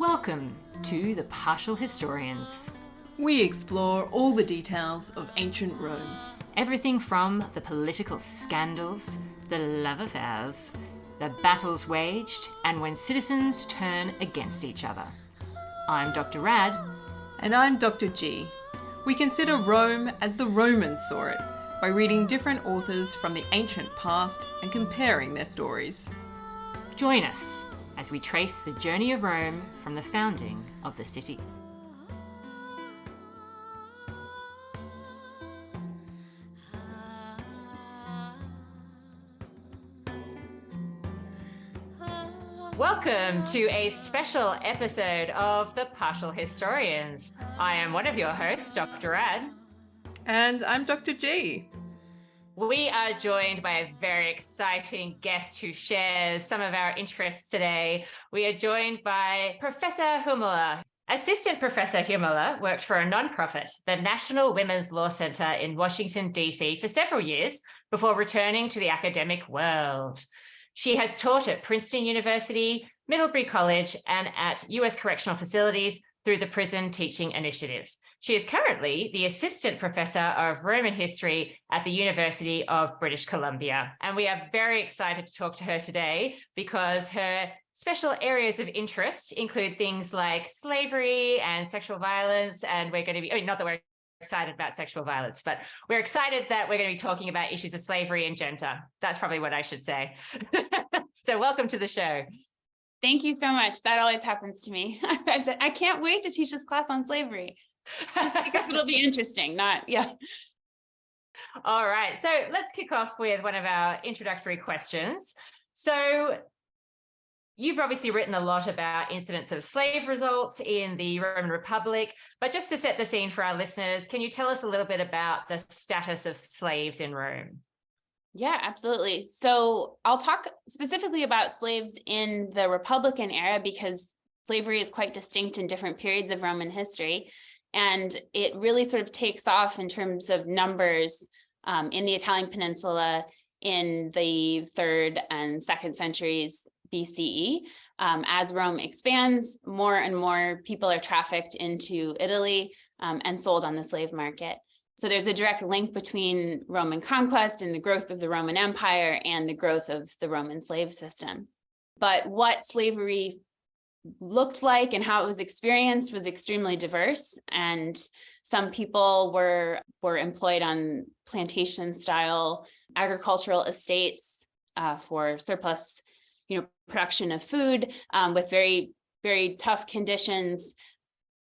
Welcome to The Partial Historians. We explore all the details of ancient Rome. Everything from the political scandals, the love affairs, the battles waged, and when citizens turn against each other. I'm Dr. Rad. And I'm Dr. G. We consider Rome as the Romans saw it, by reading different authors from the ancient past and comparing their stories. Join us as we trace the journey of Rome from the founding of the city. Welcome to a special episode of The Partial Historians. I am one of your hosts, Dr. Rad. And I'm Dr. G. We are joined by a very exciting guest who shares some of our interests today. We are joined by Professor Huemoeller. Assistant Professor Huemoeller worked for a nonprofit, the National Women's Law Center in Washington, D.C. for several years before returning to the academic world. She has taught at Princeton University, Middlebury College, and at U.S. correctional facilities through the Prison Teaching Initiative. She is currently the Assistant Professor of Roman History at the University of British Columbia. And we are very excited to talk to her today because her special areas of interest include things like slavery and sexual violence. And we're going to be, not that we're excited about sexual violence, but we're excited that we're going to be talking about issues of slavery and gender. That's probably what I should say. So welcome to the show. Thank you so much. That always happens to me. I've said, I can't wait to teach this class on slavery. Just because it'll be interesting, yeah. All right. So let's kick off with one of our introductory questions. So you've obviously written a lot about incidents of slave revolts in the Roman Republic, but just to set the scene for our listeners, can you tell us a little bit about the status of slaves in Rome? Yeah, absolutely. So I'll talk specifically about slaves in the Republican era because slavery is quite distinct in different periods of Roman history. And it really sort of takes off in terms of numbers in the Italian peninsula in the 3rd and 2nd centuries BCE. As Rome expands, more and more people are trafficked into Italy and sold on the slave market. So there's a direct link between Roman conquest and the growth of the Roman Empire and the growth of the Roman slave system. But what slavery looked like and how it was experienced was extremely diverse. And some people were employed on plantation style agricultural estates for surplus, production of food with very, very tough conditions,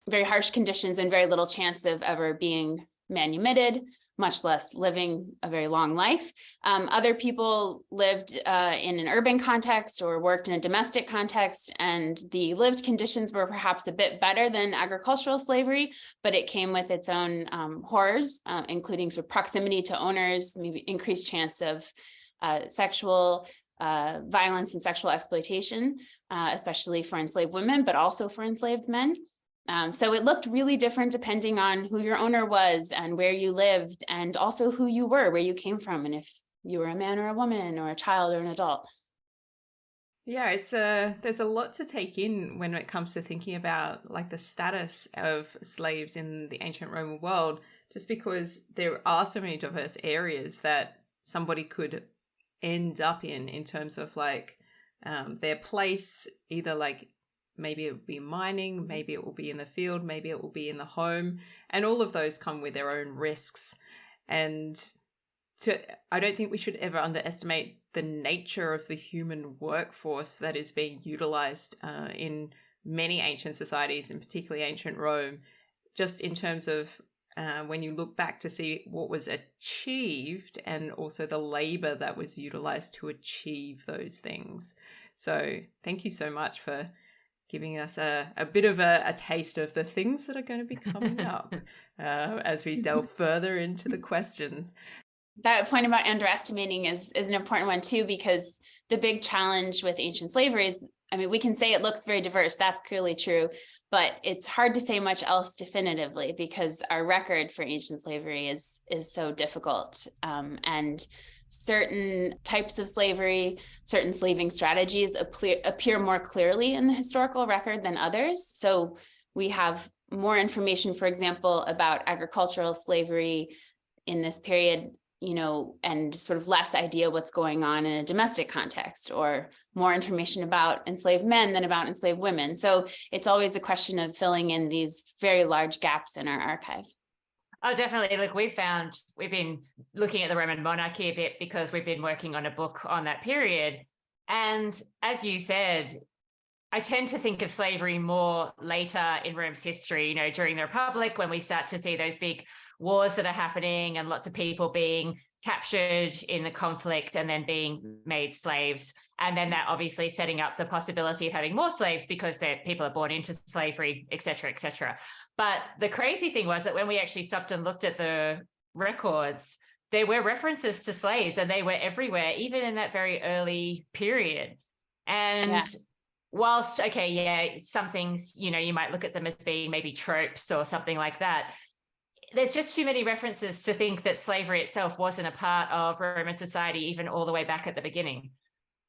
very harsh conditions, and very little chance of ever being manumitted, much less living a very long life. Other people lived in an urban context or worked in a domestic context, and the lived conditions were perhaps a bit better than agricultural slavery, but it came with its own horrors, including sort of proximity to owners, maybe increased chance of sexual violence and sexual exploitation, especially for enslaved women, but also for enslaved men. So it looked really different depending on who your owner was and where you lived, and also who you were, where you came from, and if you were a man or a woman or a child or an adult. Yeah, there's a lot to take in when it comes to thinking about like the status of slaves in the ancient Roman world, just because there are so many diverse areas that somebody could end up in terms of like their place, either like maybe it will be mining, maybe it will be in the field, maybe it will be in the home. And all of those come with their own risks. And I don't think we should ever underestimate the nature of the human workforce that is being utilized in many ancient societies, and particularly ancient Rome, just in terms of when you look back to see what was achieved and also the labor that was utilized to achieve those things. So thank you so much for giving us a bit of a taste of the things that are going to be coming up as we delve further into the questions. That point about underestimating is an important one too, because the big challenge with ancient slavery is, we can say it looks very diverse. That's clearly true, but it's hard to say much else definitively because our record for ancient slavery is so difficult. And certain types of slavery, certain slaving strategies appear more clearly in the historical record than others. So we have more information, for example, about agricultural slavery in this period, and sort of less idea what's going on in a domestic context, or more information about enslaved men than about enslaved women. So it's always a question of filling in these very large gaps in our archive. Oh, definitely. Look, we've been looking at the Roman monarchy a bit because we've been working on a book on that period. And as you said, I tend to think of slavery more later in Rome's history, during the Republic, when we start to see those big wars that are happening and lots of people being captured in the conflict and then being made slaves. And then that obviously setting up the possibility of having more slaves because people are born into slavery, et cetera, et cetera. But the crazy thing was that when we actually stopped and looked at the records, there were references to slaves and they were everywhere, even in that very early period. And whilst, some things, you might look at them as being maybe tropes or something like that, there's just too many references to think that slavery itself wasn't a part of Roman society, even all the way back at the beginning.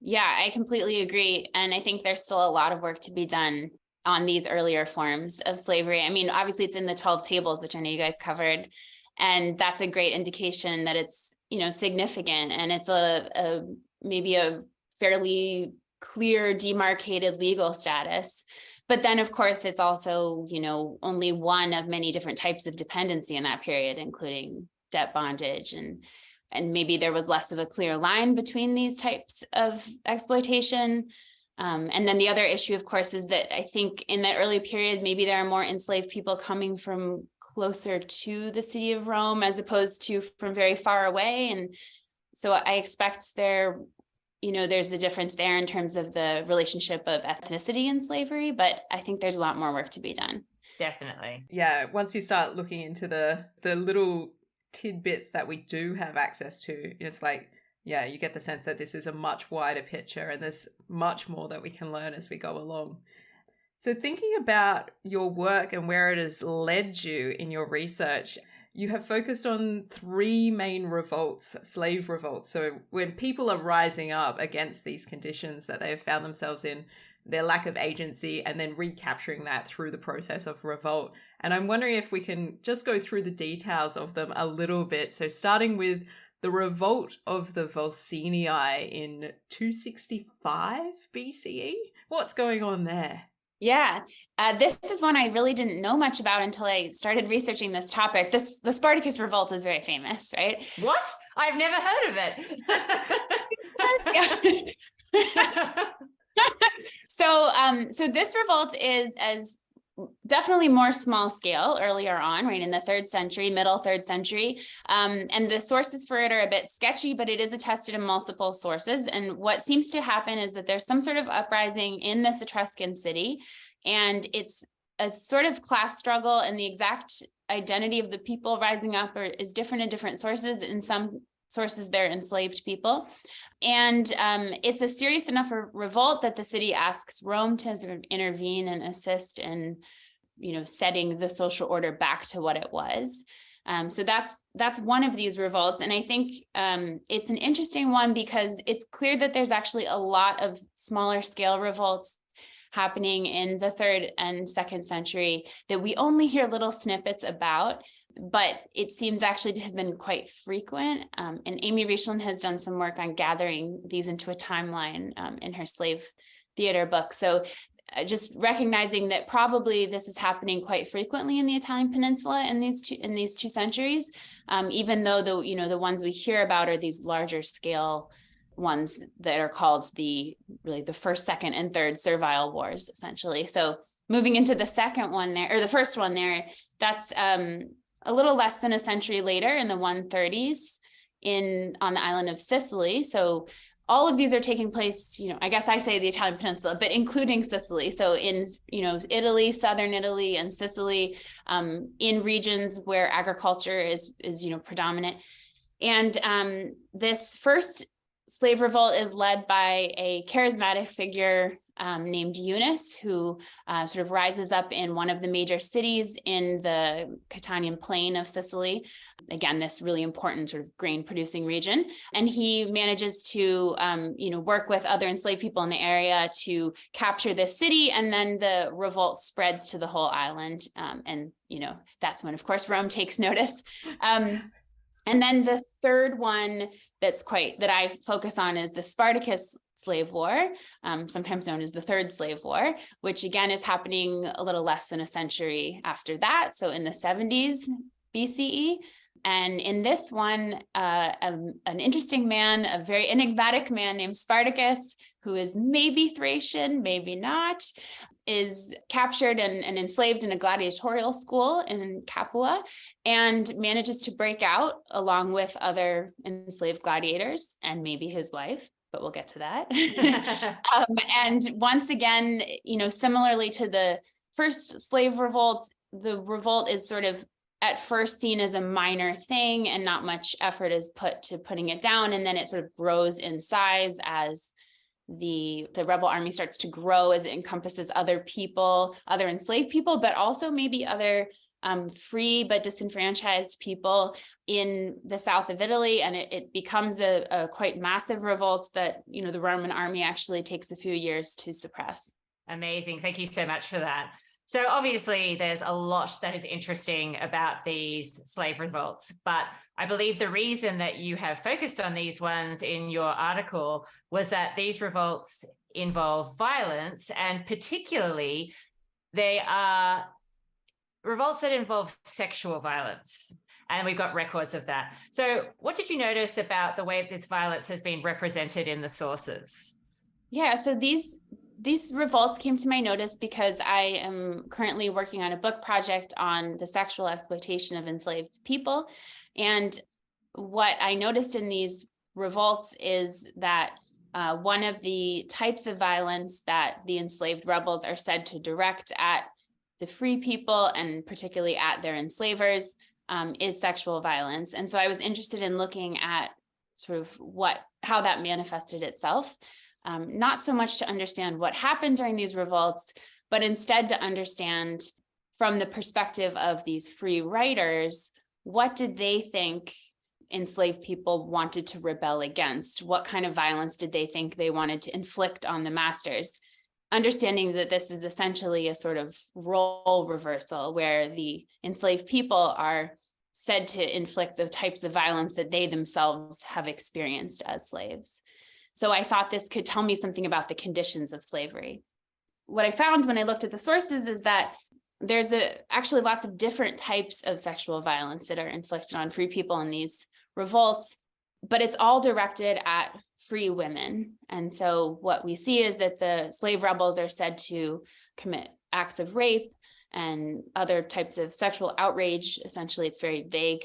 Yeah, I completely agree. And I think there's still a lot of work to be done on these earlier forms of slavery. I mean, obviously it's in the 12 tables, which I know you guys covered. And that's a great indication that it's, significant. And it's maybe a fairly clear, demarcated legal status. But then, of course, it's also, only one of many different types of dependency in that period, including debt bondage. And maybe there was less of a clear line between these types of exploitation. And then the other issue, of course, is that I think in that early period, maybe there are more enslaved people coming from closer to the city of Rome as opposed to from very far away. And so I expect there's a difference there in terms of the relationship of ethnicity and slavery, but I think there's a lot more work to be done. Definitely. Yeah, once you start looking into the little tidbits that we do have access to, it's like, you get the sense that this is a much wider picture and there's much more that we can learn as we go along. So thinking about your work and where it has led you in your research, you have focused on 3 main revolts, slave revolts. So when people are rising up against these conditions that they have found themselves in, their lack of agency, and then recapturing that through the process of revolt. And I'm wondering if we can just go through the details of them a little bit. So starting with the Revolt of the Volsinii in 265 BCE. What's going on there? Yeah, this is one I really didn't know much about until I started researching this topic. The Spartacus Revolt is very famous, right? What? I've never heard of it. So this revolt is as definitely more small scale earlier on, right, in the middle third century. And the sources for it are a bit sketchy, but it is attested in multiple sources. And what seems to happen is that there's some sort of uprising in this Etruscan city, and it's a sort of class struggle, and the exact identity of the people rising up is different in different sources. In some sources, they're enslaved people. And it's a serious enough revolt that the city asks Rome to sort of intervene and assist in, setting the social order back to what it was. So that's one of these revolts. And I think it's an interesting one because it's clear that there's actually a lot of smaller scale revolts happening in the 3rd and 2nd century that we only hear little snippets about, but it seems actually to have been quite frequent. And Amy Richland has done some work on gathering these into a timeline in her slave theater book. So just recognizing that probably this is happening quite frequently in the Italian peninsula in these two centuries, even though the ones we hear about are these larger scale ones that are called the 1st, 2nd, and 3rd servile wars, essentially. So moving into the second one there, or the first one there, that's a little less than a century later in the 130s on the island of Sicily. So all of these are taking place, I guess I say the Italian peninsula, but including Sicily. So in, Italy, southern Italy and Sicily, in regions where agriculture is predominant. And this first slave revolt is led by a charismatic figure named Eunice, who sort of rises up in one of the major cities in the Catanian plain of Sicily. Again, this really important sort of grain producing region. And he manages to, work with other enslaved people in the area to capture this city. And then the revolt spreads to the whole island. That's when, of course, Rome takes notice. And then the third one that I focus on is the Spartacus slave war, sometimes known as the Third Slave War, which again is happening a little less than a century after that. So in the 70s BCE. And in this one, an interesting man, a very enigmatic man named Spartacus, who is maybe Thracian, maybe not, is captured and enslaved in a gladiatorial school in Capua and manages to break out along with other enslaved gladiators and maybe his wife, but we'll get to that. And once again, similarly to the first slave revolt, the revolt is sort of at first seen as a minor thing and not much effort is put to putting it down. And then it sort of grows in size as the rebel army starts to grow, as it encompasses other people, other enslaved people, but also maybe other free but disenfranchised people in the south of Italy. And it becomes a quite massive revolt that, the Roman army actually takes a few years to suppress. Amazing. Thank you so much for that. So obviously there's a lot that is interesting about these slave revolts, but I believe the reason that you have focused on these ones in your article was that these revolts involve violence, and particularly they are revolts that involve sexual violence. And we've got records of that. So what did you notice about the way this violence has been represented in the sources? Yeah, so these revolts came to my notice because I am currently working on a book project on the sexual exploitation of enslaved people. And what I noticed in these revolts is that one of the types of violence that the enslaved rebels are said to direct at the free people, and particularly at their enslavers, is sexual violence. And so I was interested in looking at sort of how that manifested itself. Not so much to understand what happened during these revolts, but instead to understand from the perspective of these free writers, what did they think enslaved people wanted to rebel against? What kind of violence did they think they wanted to inflict on the masters? Understanding that this is essentially a sort of role reversal where the enslaved people are said to inflict the types of violence that they themselves have experienced as slaves. So I thought this could tell me something about the conditions of slavery. What I found when I looked at the sources is that there's actually lots of different types of sexual violence that are inflicted on free people in these revolts, but it's all directed at free women. And so what we see is that the slave rebels are said to commit acts of rape and other types of sexual outrage. Essentially, it's very vague,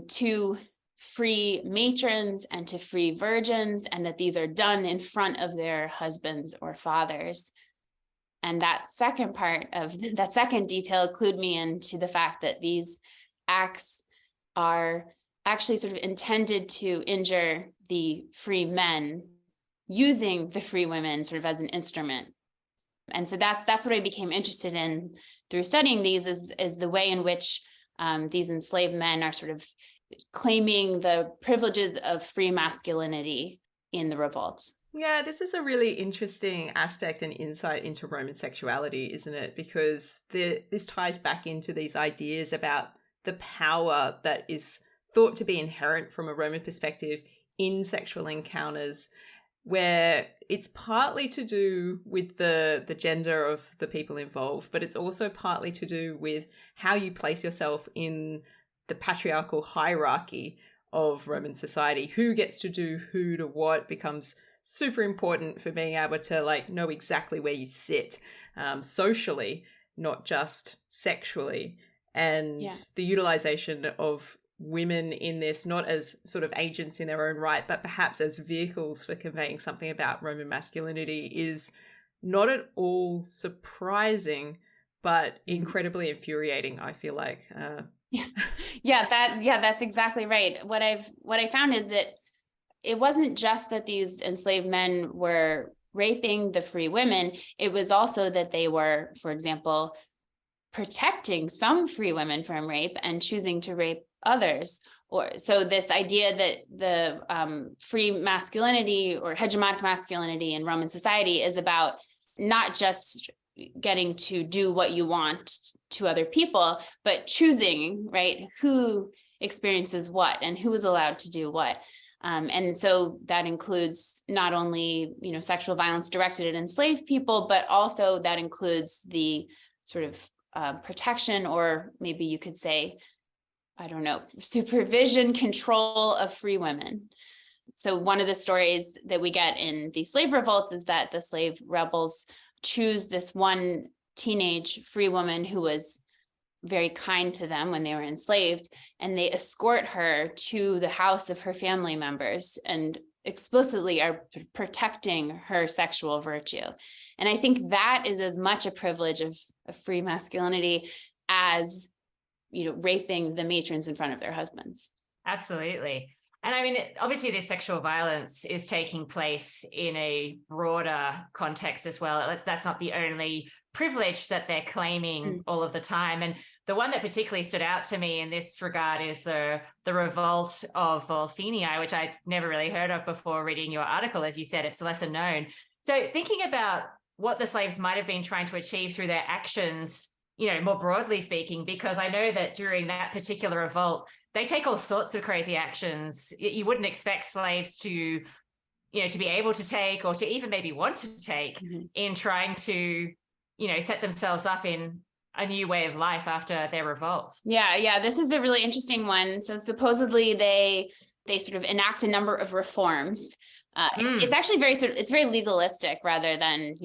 to free matrons and to free virgins, and that these are done in front of their husbands or fathers. And that second part of that second detail clued me into the fact that these acts are actually sort of intended to injure the free men, using the free women sort of as an instrument. And so that's what I became interested in through studying these, is the way in which these enslaved men are sort of claiming the privileges of free masculinity in the revolts. Yeah, this is a really interesting aspect and insight into Roman sexuality, isn't it? Because this ties back into these ideas about the power that is thought to be inherent from a Roman perspective in sexual encounters, where it's partly to do with the gender of the people involved, but it's also partly to do with how you place yourself in the patriarchal hierarchy of Roman society. Who gets to do who to what becomes super important for being able to know exactly where you sit socially, not just sexually. And the utilization of women in this, not as sort of agents in their own right, but perhaps as vehicles for conveying something about Roman masculinity, is not at all surprising, but incredibly infuriating, I feel like. That's exactly right. What I found is that it wasn't just that these enslaved men were raping the free women, it was also that they were, for example, protecting some free women from rape and choosing to rape others. Or so this idea that the free masculinity or hegemonic masculinity in Roman society is about not just getting to do what you want to other people, but choosing, right, who experiences what and who is allowed to do what. And so that includes not only, sexual violence directed at enslaved people, but also that includes the sort of protection, or maybe you could say, I don't know, supervision, control of free women. So one of the stories that we get in the slave revolts is that the slave rebels choose this one teenage free woman who was very kind to them when they were enslaved, and they escort her to the house of her family members and explicitly are protecting her sexual virtue. And I think that is as much a privilege of free masculinity as, raping the matrons in front of their husbands. Absolutely. And I mean, obviously this sexual violence is taking place in a broader context as well. That's not the only privilege that they're claiming all of the time. And the one that particularly stood out to me in this regard is the Revolt of Volsinii, which I'd never really heard of before reading your article. As you said, it's lesser known. So thinking about what the slaves might have been trying to achieve through their actions, more broadly speaking, because I know that during that particular revolt, they take all sorts of crazy actions you wouldn't expect slaves to be able to take, or to even maybe want to take in trying to, set themselves up in a new way of life after their revolt. Yeah. This is a really interesting one. So supposedly they sort of enact a number of reforms. It's actually it's very legalistic rather than,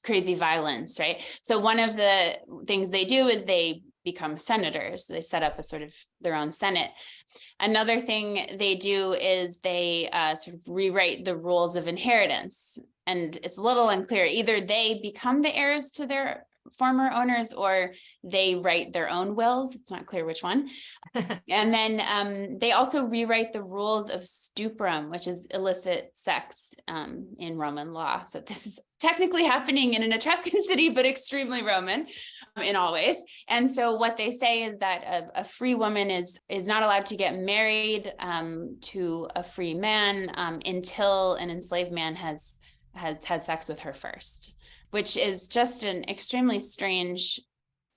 crazy violence, right? So one of the things they do is they become senators. They set up a sort of their own Senate. Another thing they do is they sort of rewrite the rules of inheritance. And it's a little unclear. Either they become the heirs to their former owners, or they write their own wills. It's not clear which one. And then they also rewrite the rules of stuprum, which is illicit sex in Roman law. So this is technically happening in an Etruscan city, but extremely Roman in all ways. And so what they say is that a free woman is not allowed to get married to a free man until an enslaved man has had sex with her first, which is just an extremely strange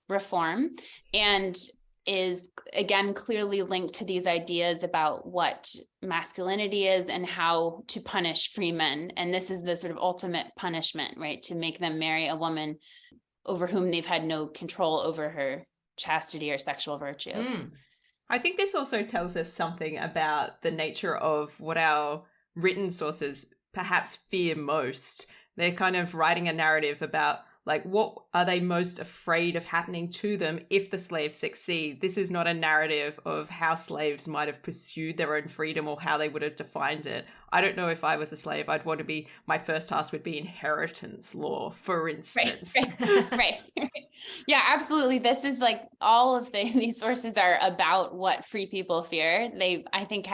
reform, and is again clearly linked to these ideas about what masculinity is and how to punish free men. And this is the sort of ultimate punishment, right? To make them marry a woman over whom they've had no control over her chastity or sexual virtue. I think this also tells us something about the nature of what our written sources perhaps fear most. They're kind of writing a narrative about, like, what are they most afraid of happening to them if the slaves succeed? This is not a narrative of how slaves might have pursued their own freedom or how they would have defined it. I don't know if I was a slave, I'd want to be, my first task would be inheritance law, for instance. Right. Yeah, absolutely. This is like all of these sources are about what free people fear. They, I think,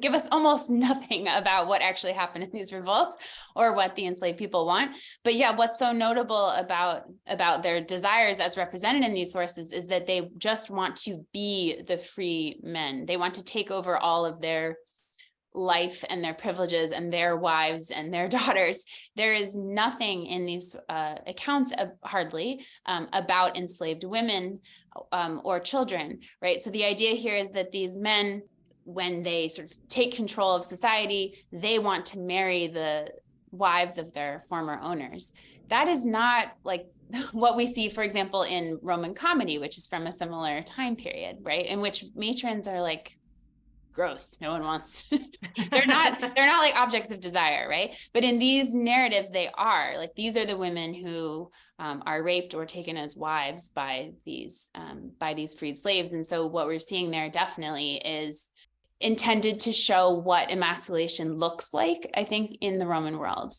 give us almost nothing about what actually happened in these revolts or what the enslaved people want. But yeah, what's so notable about their desires as represented in these sources is that they just want to be the free men. They want to take over all of their life and their privileges and their wives and their daughters. There is nothing in these accounts hardly about enslaved women or children, right? So the idea here is that these men, when they sort of take control of society, they want to marry the wives of their former owners. That is not like what we see, for example, in Roman comedy, which is from a similar time period, right? In which matrons are like gross. No one wants, they're not like objects of desire, right? But in these narratives, they are like, these are the women who are raped or taken as wives by these freed slaves. And so what we're seeing there definitely is intended to show what emasculation looks like, I think, in the Roman world.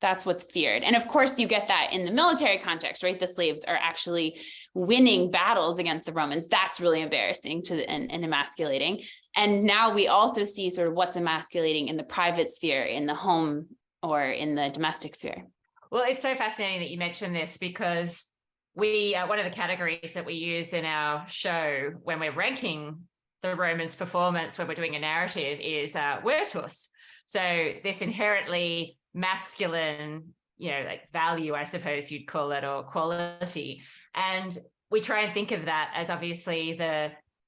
That's what's feared. And of course, you get that in the military context, right? The slaves are actually winning battles against the Romans. That's really embarrassing and emasculating. And now we also see sort of what's emasculating in the private sphere, in the home or in the domestic sphere. Well, it's so fascinating that you mentioned this, because we one of the categories that we use in our show when we're ranking the Romans' performance, when we're doing a narrative, is virtus. So this inherently masculine, like value, I suppose you'd call it, or quality. And we try and think of that as obviously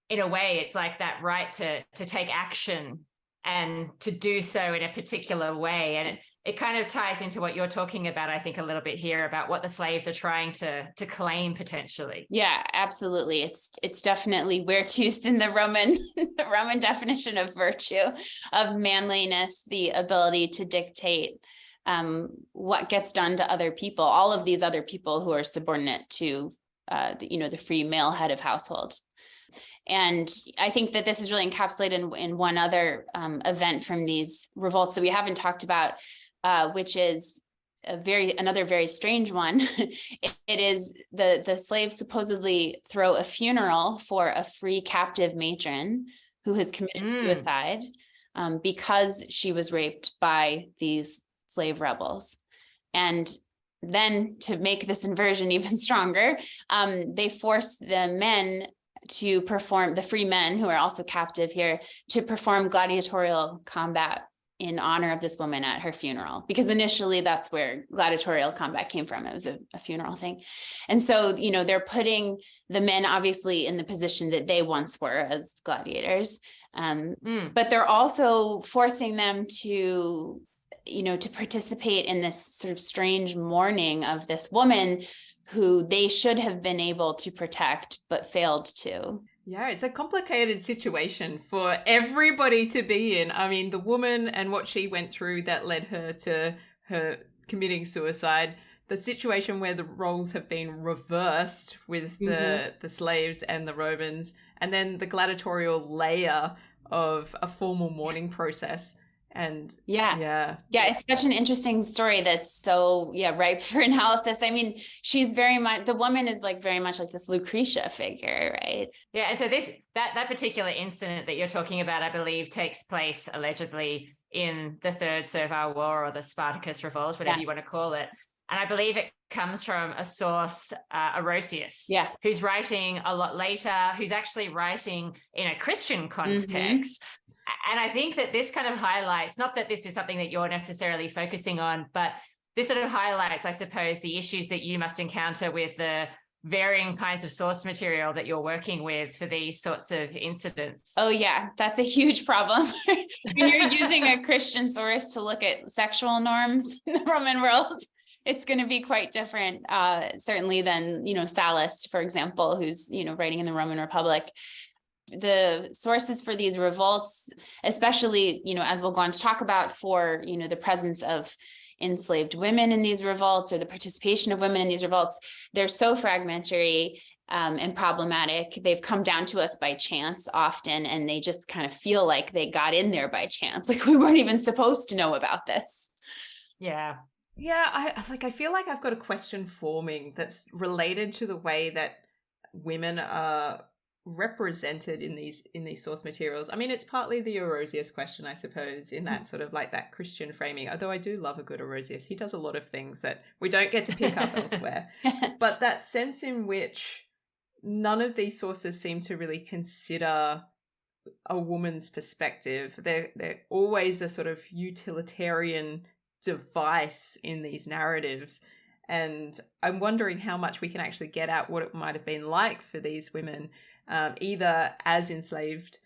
in a way, it's like that right to take action and to do so in a particular way. And it kind of ties into what you're talking about, I think, a little bit here about what the slaves are trying to claim potentially. Yeah, absolutely. It's definitely virtus in the Roman definition of virtue, of manliness, the ability to dictate what gets done to other people, all of these other people who are subordinate to the free male head of household. And I think that this is really encapsulated in one other event from these revolts that we haven't talked about, which is another very strange one. It is the slaves supposedly throw a funeral for a free captive matron who has committed suicide because she was raped by these slave rebels. And then, to make this inversion even stronger, they force the men to perform, the free men who are also captive here, to perform gladiatorial combat in honor of this woman at her funeral, because initially that's where gladiatorial combat came from. It was a funeral thing. And so, they're putting the men obviously in the position that they once were as gladiators, but they're also forcing them to participate in this sort of strange mourning of this woman who they should have been able to protect, but failed to. Yeah, it's a complicated situation for everybody to be in. I mean, the woman and what she went through that led her to her committing suicide, the situation where the roles have been reversed with the slaves and the Romans, and then the gladiatorial layer of a formal mourning process. And yeah, it's such an interesting story that's so ripe for analysis. I mean, she's the woman is very much like this Lucretia figure, right? Yeah, and so that particular incident that you're talking about, I believe, takes place allegedly in the Third Servile War, or the Spartacus Revolt, whatever you want to call it. And I believe it comes from a source, Orosius, who's writing a lot later, who's actually writing in a Christian context. And I think that this kind of highlights, not that this is something that you're necessarily focusing on, but this sort of highlights, I suppose, the issues that you must encounter with the varying kinds of source material that you're working with for these sorts of incidents. Oh, yeah, that's a huge problem. When you're using a Christian source to look at sexual norms in the Roman world, it's going to be quite different, certainly than, Sallust, for example, who's, writing in the Roman Republic. The sources for these revolts, especially, as we'll go on to talk about, for, the presence of enslaved women in these revolts, or the participation of women in these revolts, they're so fragmentary and problematic. They've come down to us by chance often, and they just kind of feel like they got in there by chance. Like we weren't even supposed to know about this. Yeah. Yeah, I feel like I've got a question forming that's related to the way that women are represented in these source materials. I mean, it's partly the Orosius question, I suppose, in that sort of like that Christian framing, although I do love a good Orosius. He does a lot of things that we don't get to pick up elsewhere. But that sense in which none of these sources seem to really consider a woman's perspective. They're always a sort of utilitarian device in these narratives. And I'm wondering how much we can actually get at what it might have been like for these women, either as enslaved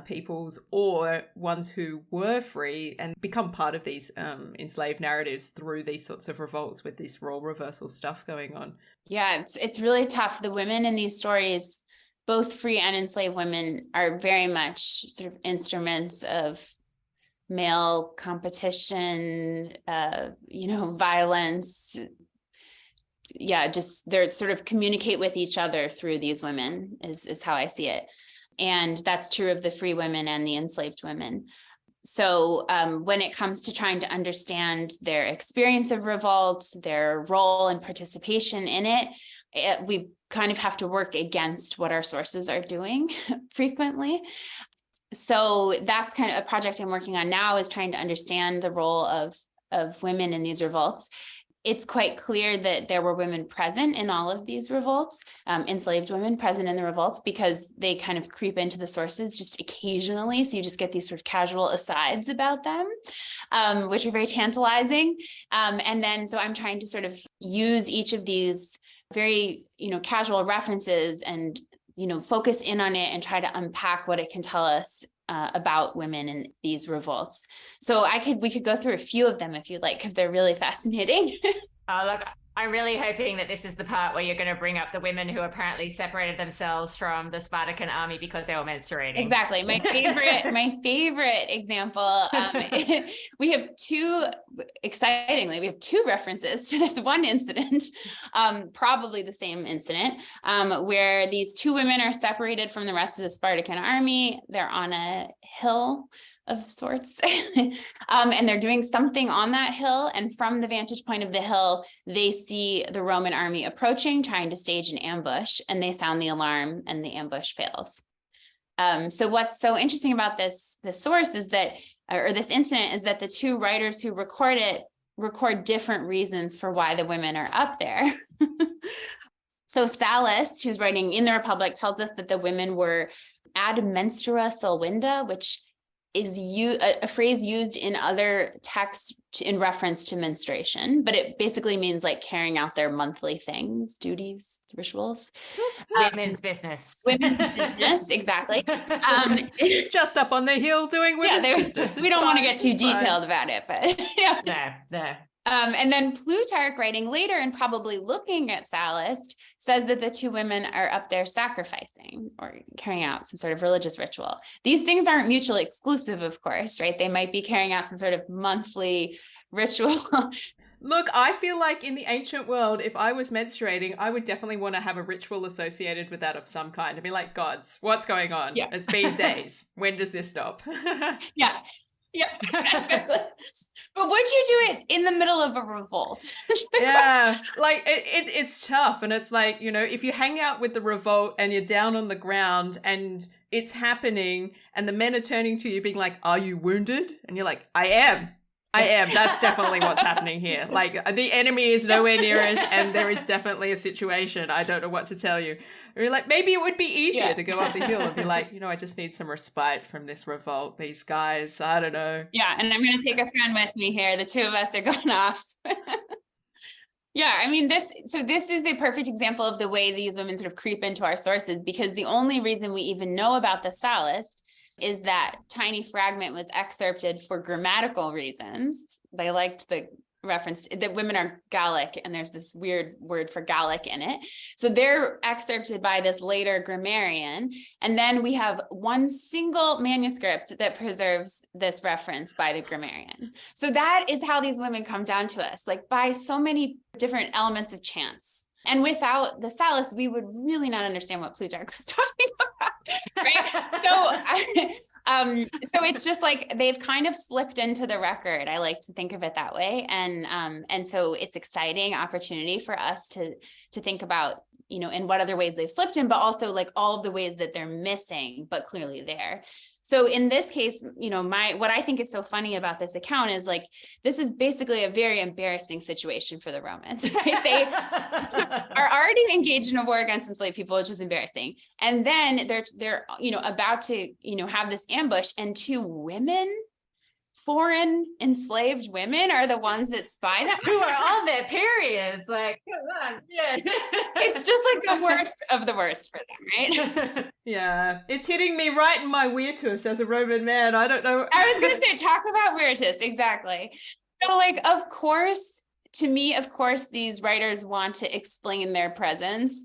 peoples or ones who were free and become part of these enslaved narratives through these sorts of revolts with this role reversal stuff going on. Yeah, it's really tough. The women in these stories, both free and enslaved women, are very much sort of instruments of male competition, violence. Yeah, just they're sort of communicate with each other through these women is how I see it. And that's true of the free women and the enslaved women. So when it comes to trying to understand their experience of revolt, their role and participation in it, we kind of have to work against what our sources are doing frequently. So that's kind of a project I'm working on now, is trying to understand the role of of women in these revolts. It's quite clear that there were women present in all of these revolts, enslaved women present in the revolts, because they kind of creep into the sources just occasionally. So you just get these sort of casual asides about them, which are very tantalizing. And then, so I'm trying to sort of use each of these very, casual references and, focus in on it and try to unpack what it can tell us about women in these revolts. So we could go through a few of them if you'd like, because they're really fascinating. Look, I'm really hoping that this is the part where you're going to bring up the women who apparently separated themselves from the Spartacan army because they were menstruating. Exactly. My favorite example. We have excitingly, we have two references to this one incident, probably the same incident, where these two women are separated from the rest of the Spartacan army. They're on a hill of sorts, and they're doing something on that hill. And from the vantage point of the hill, they see the Roman army approaching, trying to stage an ambush, and they sound the alarm, and the ambush fails. So what's so interesting about this source is that, or this incident, is that the two writers who record it record different reasons for why the women are up there. So Sallust, who's writing in the Republic, tells us that the women were ad menstrua solvinda, which is a phrase used in other texts in reference to menstruation, but it basically means like carrying out their monthly things, duties, rituals. Women's business. Women's business, exactly. Just up on the hill doing women's business. We don't want to get too detailed about it, but yeah. No. And then Plutarch, writing later and probably looking at Sallust, says that the two women are up there sacrificing or carrying out some sort of religious ritual. These things aren't mutually exclusive, of course, right? They might be carrying out some sort of monthly ritual. Look, I feel like in the ancient world, if I was menstruating, I would definitely want to have a ritual associated with that of some kind. I'd be like, gods, what's going on? Yeah. It's been days. When does this stop? Yeah. Yeah, exactly. But would you do it in the middle of a revolt? Yeah, like it's tough. And it's like, if you hang out with the revolt and you're down on the ground and it's happening and the men are turning to you being like, are you wounded? And you're like, I am. That's definitely what's happening here. Like, the enemy is nowhere near us and there is definitely a situation. I don't know what to tell you. Or you're like, maybe it would be easier to go up the hill and be like, I just need some respite from this revolt. These guys, I don't know. Yeah, and I'm going to take a friend with me here. The two of us are going off. Yeah, I mean, this is a perfect example of the way these women sort of creep into our sources, because the only reason we even know about the Sallust is that tiny fragment was excerpted for grammatical reasons. They liked the reference that women are Gallic, and there's this weird word for Gallic in it. So they're excerpted by this later grammarian. And then we have one single manuscript that preserves this reference by the grammarian. So that is how these women come down to us, like by so many different elements of chance. And without the Sallust, we would really not understand what Plutarch was talking about, right? So it's just like they've kind of slipped into the record. I like to think of it that way, and so it's exciting opportunity for us to think about, in what other ways they've slipped in, but also like all of the ways that they're missing, but clearly there. So in this case, what I think is so funny about this account is like, this is basically a very embarrassing situation for the Romans, right? They are already engaged in a war against enslaved people, which is embarrassing. And then they're about to, have this ambush, and two women, foreign enslaved women, are the ones that spy them, who are on their periods. Like, come on, yeah. It's just like the worst of the worst for them, right? Yeah, it's hitting me right in my weirtus as a Roman man. I don't know. I was going to say, talk about weirtus, exactly. So, like, of course, these writers want to explain their presence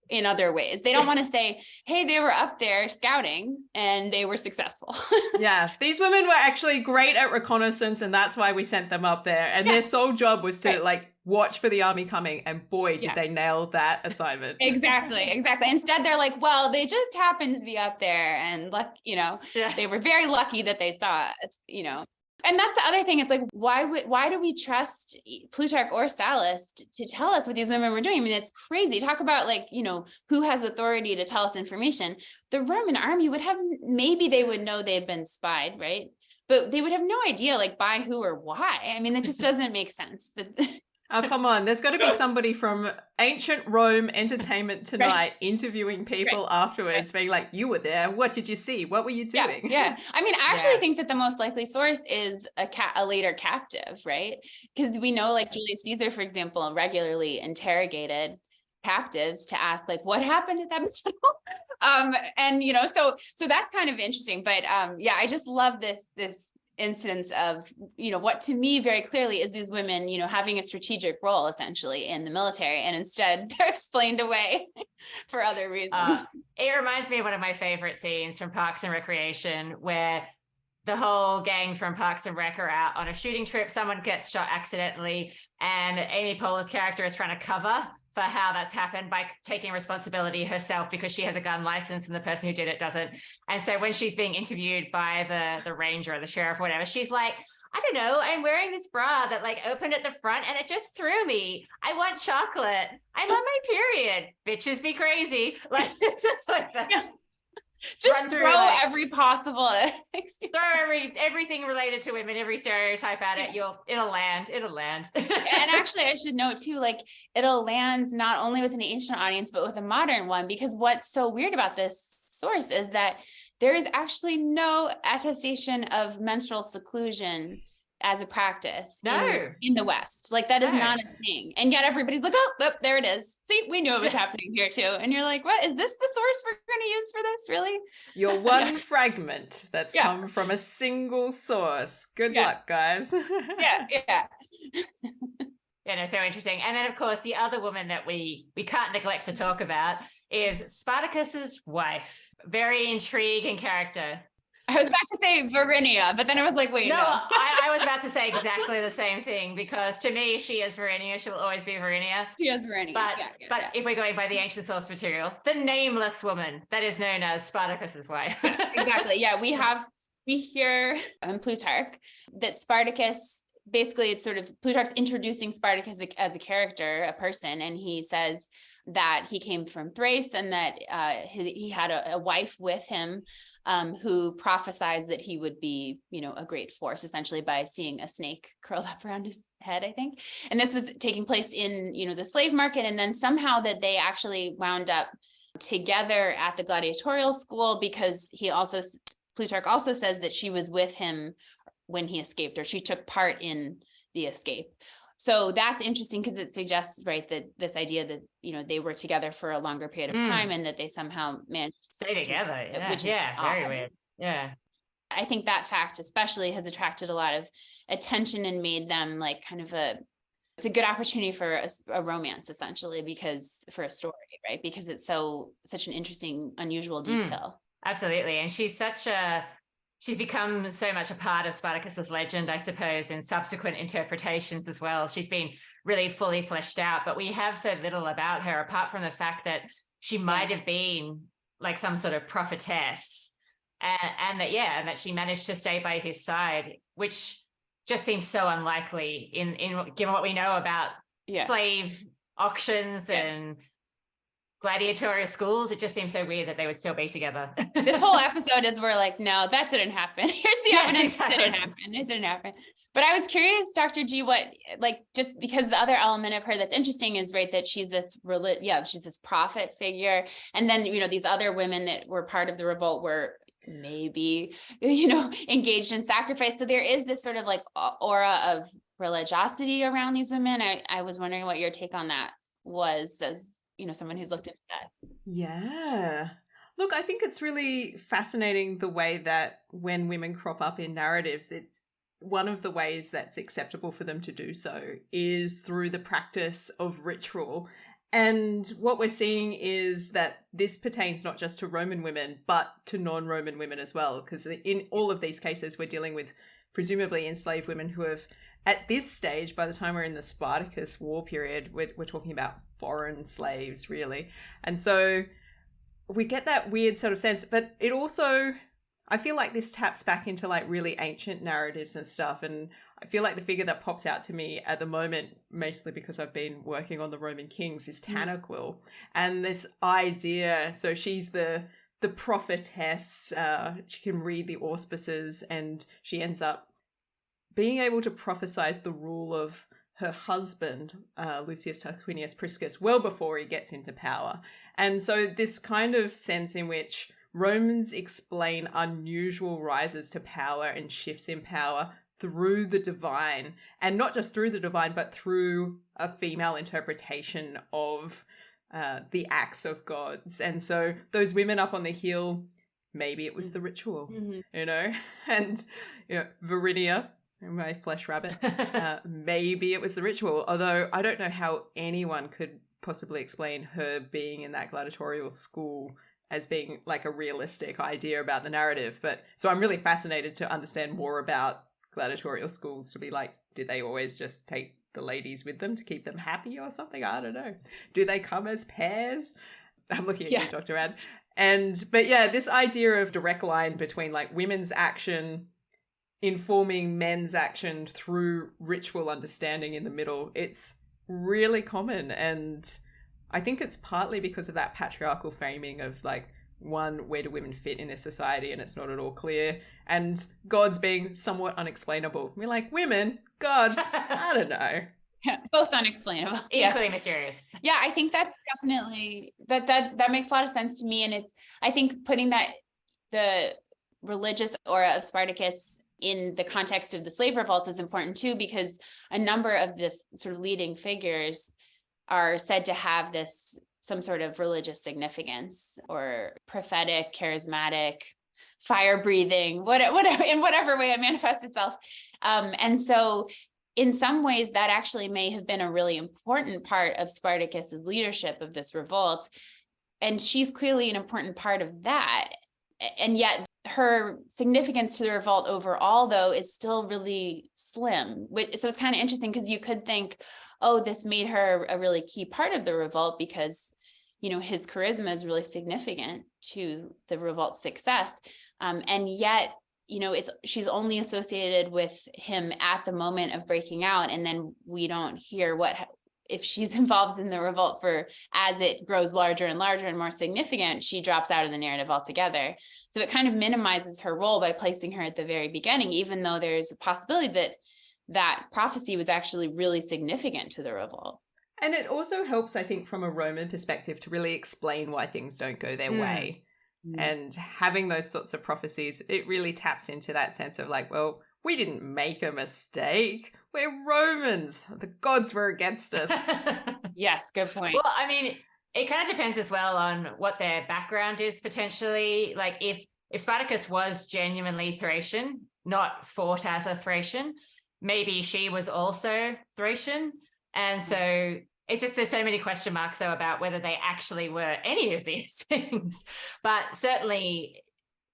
in other ways. They don't want to say, hey, they were up there scouting and they were successful. Yeah, these women were actually great at reconnaissance, and that's why we sent them up there. And their sole job was to watch for the army coming, and boy, did they nail that assignment. Exactly. Instead, they're like, well, they just happened to be up there, and they were very lucky that they saw us, And that's the other thing. It's like, why do we trust Plutarch or Sallust to tell us what these women were doing? I mean, it's crazy. Talk about like, who has authority to tell us information. The Roman army would have, maybe they would know they've been spied, right? But they would have no idea like by who or why. I mean, that just doesn't make sense. Oh, come on. There's got to be somebody from ancient Rome Entertainment Tonight Right. interviewing people afterwards, being like, you were there. What did you see? What were you doing? Yeah. I mean, I actually think that the most likely source is a later captive, right? Because we know like Julius Caesar, for example, regularly interrogated captives to ask like, what happened at that battle? And, so that's kind of interesting. But I just love this instance of, what to me very clearly is these women, having a strategic role essentially in the military, and instead they're explained away for other reasons. It reminds me of one of my favorite scenes from Parks and Recreation, where the whole gang from Parks and Rec are out on a shooting trip. Someone gets shot accidentally, and Amy Poehler's character is trying to cover for how that's happened by taking responsibility herself because she has a gun license and the person who did it doesn't. And so when she's being interviewed by the ranger or the sheriff or whatever, she's like, I don't know, I'm wearing this bra that like opened at the front and it just threw me. I want chocolate. I'm on my period. Bitches be crazy. Like, it's just like that. Yeah. Just throw every possible throw everything related to women, every stereotype at it. It'll land. And actually I should note too, like it'll land not only with an ancient audience, but with a modern one, because what's so weird about this source is that there is actually no attestation of menstrual seclusion as a practice in the West. Like that is not a thing. And yet everybody's like, oh, there it is. See, we knew it was happening here too. And you're like, what is this the source we're going to use for this? Really? Your one fragment that's come from a single source. Good luck, guys. Yeah. So interesting. And then of course, the other woman that we can't neglect to talk about is Spartacus's wife. Very intriguing character. I was about to say Varinia, but then I was like, wait, no. I was about to say exactly the same thing, because to me, she is Varinia. She'll always be Varinia. She is Varinia. But if we're going by the ancient source material, the nameless woman that is known as Spartacus's wife. Exactly. Yeah, we hear in Plutarch that Spartacus, basically it's sort of Plutarch's introducing Spartacus as a character, a person, and he says that he came from Thrace and that he had a wife with him who prophesied that he would be, a great force, essentially by seeing a snake curled up around his head, I think. And this was taking place in, the slave market. And then somehow that they actually wound up together at the gladiatorial school, because Plutarch also says that she was with him when he escaped, or she took part in the escape. So that's interesting because it suggests, right, that this idea that, they were together for a longer period of time and that they somehow managed to stay together. Which is very weird. Yeah. I think that fact especially has attracted a lot of attention and made them like kind of it's a good opportunity for a romance, essentially, for a story, right? Because it's such an interesting, unusual detail. Absolutely. And she's become so much a part of Spartacus's legend, I suppose, in subsequent interpretations as well. She's been really fully fleshed out, but we have so little about her, apart from the fact that she might have been like some sort of prophetess, and that she managed to stay by his side, which just seems so unlikely in given what we know about slave auctions and gladiatorial schools. It just seems so weird that they would still be together. This whole episode is we're like, no, that didn't happen. Here's the evidence. Exactly. It didn't happen. But I was curious, Dr. G, just because the other element of her that's interesting is, right, that she's this she's this prophet figure. And then, these other women that were part of the revolt were maybe, engaged in sacrifice. So there is this sort of like aura of religiosity around these women. I was wondering what your take on that was, as someone who's looked into that. Yeah. Look, I think it's really fascinating the way that when women crop up in narratives, it's one of the ways that's acceptable for them to do so is through the practice of ritual. And what we're seeing is that this pertains not just to Roman women, but to non-Roman women as well. Because in all of these cases, we're dealing with presumably enslaved women who have, at this stage, by the time we're in the Spartacus war period, we're talking about foreign slaves, really. And so we get that weird sort of sense. But it also, I feel like this taps back into like really ancient narratives and stuff. And I feel like the figure that pops out to me at the moment, mostly because I've been working on the Roman kings, is Tanaquil. And this idea, so she's the prophetess, she can read the auspices, and she ends up being able to prophesize the rule of her husband, Lucius Tarquinius Priscus, well before he gets into power. And so this kind of sense in which Romans explain unusual rises to power and shifts in power through the divine, and not just through the divine, but through a female interpretation of the acts of gods. And so those women up on the hill, maybe it was the ritual, you know, and, you know, Varinia, my flesh rabbits, maybe it was the ritual. Although I don't know how anyone could possibly explain her being in that gladiatorial school as being like a realistic idea about the narrative. But so I'm really fascinated to understand more about gladiatorial schools, to be like, did they always just take the ladies with them to keep them happy or something? I don't know. Do they come as pairs? I'm looking at you, Dr. Ad. But yeah, this idea of direct line between like women's action informing men's action through ritual understanding in the middle, it's really common. And I think it's partly because of that patriarchal framing of like, one, where do women fit in this society? And it's not at all clear. And gods being somewhat unexplainable. We're like, women, gods, I don't know. Yeah, both unexplainable. Equally mysterious. Yeah, I think that's definitely, that makes a lot of sense to me. And it's, I think putting the religious aura of Spartacus in the context of the slave revolts is important too, because a number of the sort of leading figures are said to have some sort of religious significance, or prophetic, charismatic, fire breathing, whatever, in whatever way it manifests itself. And so in some ways that actually may have been a really important part of Spartacus's leadership of this revolt. And she's clearly an important part of that. And yet her significance to the revolt overall, though, is still really slim. So it's kind of interesting, because you could think, oh, this made her a really key part of the revolt because, you know, his charisma is really significant to the revolt's success. And yet, you know, she's only associated with him at the moment of breaking out. And then we don't hear if she's involved in the revolt as it grows larger and larger and more significant, she drops out of the narrative altogether. So it kind of minimizes her role by placing her at the very beginning, even though there's a possibility that prophecy was actually really significant to the revolt. And it also helps, I think, from a Roman perspective to really explain why things don't go their way. And having those sorts of prophecies, it really taps into that sense of like, well, we didn't make a mistake. We're Romans. The gods were against us. Yes, good point. Well, I mean, it kind of depends as well on what their background is potentially. Like if Spartacus was genuinely Thracian, not fought as a Thracian, maybe she was also Thracian. And so it's just, there's so many question marks though about whether they actually were any of these things. But certainly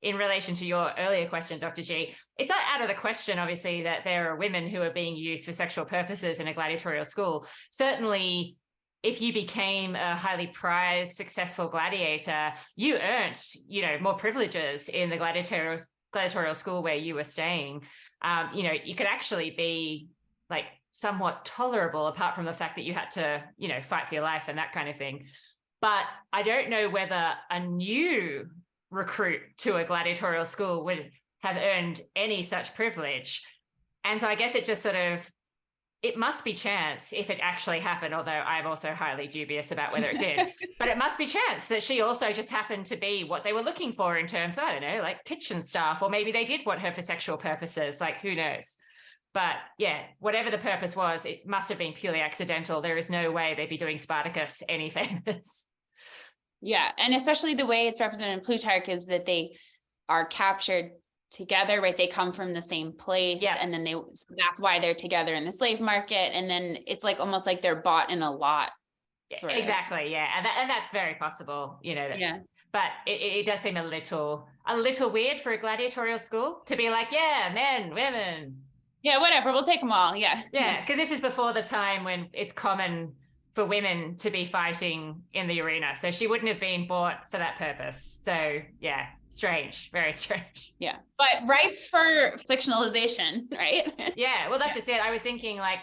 in relation to your earlier question, Dr. G, it's not out of the question, obviously, that there are women who are being used for sexual purposes in a gladiatorial school. Certainly, if you became a highly prized, successful gladiator, you earned, you know, more privileges in the gladiatorial school where you were staying. You know, you could actually be like somewhat tolerable, apart from the fact that you had to, you know, fight for your life and that kind of thing. But I don't know whether a new recruit to a gladiatorial school would have earned any such privilege. And so I guess it just sort of, it must be chance if it actually happened, although I'm also highly dubious about whether it did. But it must be chance that she also just happened to be what they were looking for in terms, I don't know, like kitchen staff, or maybe they did want her for sexual purposes, like who knows. But yeah, whatever the purpose was, it must have been purely accidental. There is no way they'd be doing Spartacus any favors. Yeah, and especially the way it's represented in Plutarch is that they are captured together, right? They come from the same place, and then that's why they're together in the slave market, and then it's like almost like they're bought in a lot. Exactly, yeah, and that's very possible, you know. Yeah, but it does seem a little weird for a gladiatorial school to be like, yeah, men, women, yeah, whatever, we'll take them all. Yeah, because this is before the time when it's common for women to be fighting in the arena. So she wouldn't have been bought for that purpose. So yeah, strange, very strange. Yeah, but ripe for fictionalization, right? Yeah, well, that's just it. I was thinking, like,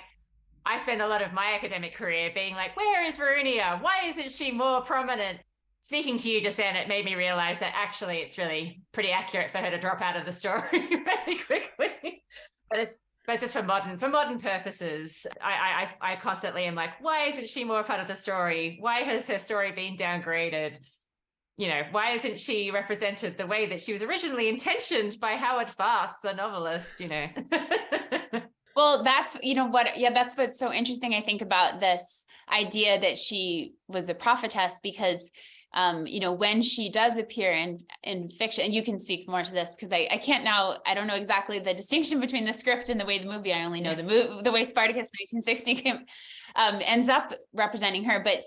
I spent a lot of my academic career being like, where is Varinia? Why isn't she more prominent? Speaking to you just then, it made me realize that actually it's really pretty accurate for her to drop out of the story really quickly. But it's just for modern purposes. I constantly am like, why isn't she more part of the story? Why has her story been downgraded? You know, why isn't she represented the way that she was originally intentioned by Howard Fast, the novelist, you know? Well, that's, that's what's so interesting, I think, about this idea that she was a prophetess, because when she does appear in fiction, and you can speak more to this because I can't now, I don't know exactly the distinction between the script and the way the movie, I only know the way Spartacus 1960 ends up representing her. But,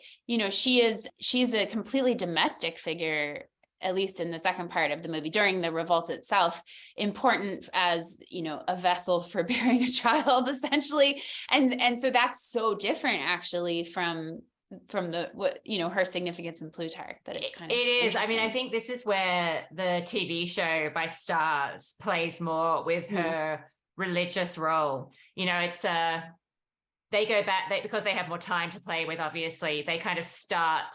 she's a completely domestic figure, at least in the second part of the movie, during the revolt itself, important as, a vessel for bearing a child, essentially. And so that's so different actually from her significance in Plutarch, that it's kind of, it is. I mean, I think this is where the TV show by Stars plays more with her religious role. It's they go back, because they have more time to play with, obviously, they kind of start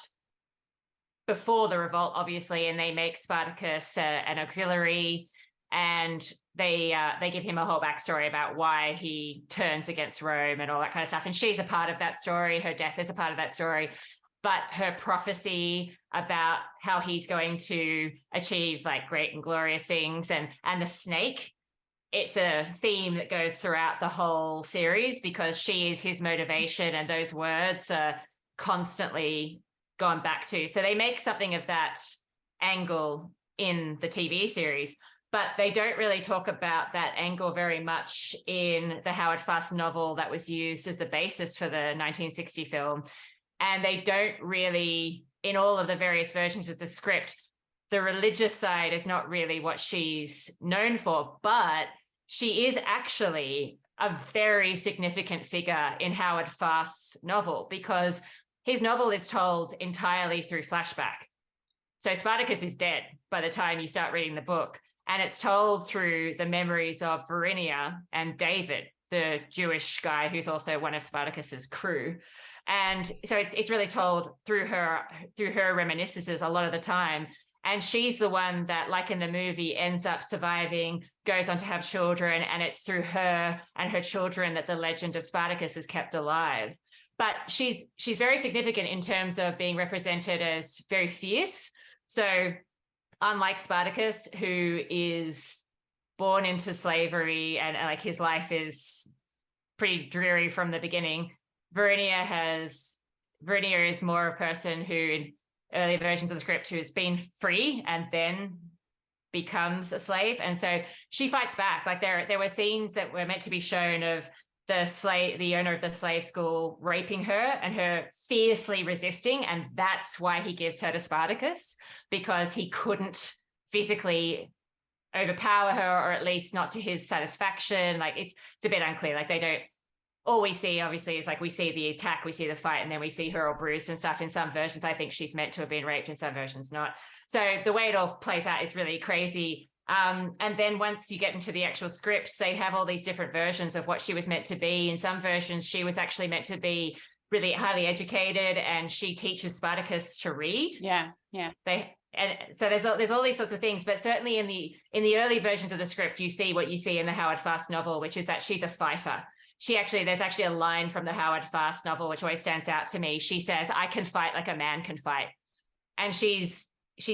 before the revolt, obviously, and they make Spartacus an auxiliary, and they give him a whole backstory about why he turns against Rome and all that kind of stuff. And she's a part of that story. Her death is a part of that story. But her prophecy about how he's going to achieve like great and glorious things, and the snake, it's a theme that goes throughout the whole series, because she is his motivation, and those words are constantly gone back to. So they make something of that angle in the TV series, but they don't really talk about that angle very much in the Howard Fast novel that was used as the basis for the 1960 film. And they don't really, in all of the various versions of the script, the religious side is not really what she's known for, but she is actually a very significant figure in Howard Fast's novel, because his novel is told entirely through flashback. So Spartacus is dead by the time you start reading the book, and it's told through the memories of Varinia and David, the Jewish guy who's also one of Spartacus's crew. And so it's really told through her reminiscences a lot of the time. And she's the one that, like in the movie, ends up surviving, goes on to have children, and it's through her and her children that the legend of Spartacus is kept alive. But she's very significant in terms of being represented as very fierce. So unlike Spartacus, who is born into slavery and like his life is pretty dreary from the beginning, Varinia is more a person who, in early versions of the script, who's been free and then becomes a slave. And so she fights back. Like there were scenes that were meant to be shown of the owner of the slave school raping her and her fiercely resisting, and that's why he gives her to Spartacus, because he couldn't physically overpower her, or at least not to his satisfaction. Like it's a bit unclear. Like they don't, all we see obviously is like we see the attack, we see the fight, and then we see her all bruised and stuff. In some versions I think she's meant to have been raped, in some versions not. So the way it all plays out is really crazy. And then once you get into the actual scripts, they have all these different versions of what she was meant to be. In some versions, she was actually meant to be really highly educated, and she teaches Spartacus to read. Yeah. And so there's all these sorts of things. But certainly in the early versions of the script, you see what you see in the Howard Fast novel, which is that she's a fighter. There's actually a line from the Howard Fast novel which always stands out to me. She says, "I can fight like a man can fight," and she's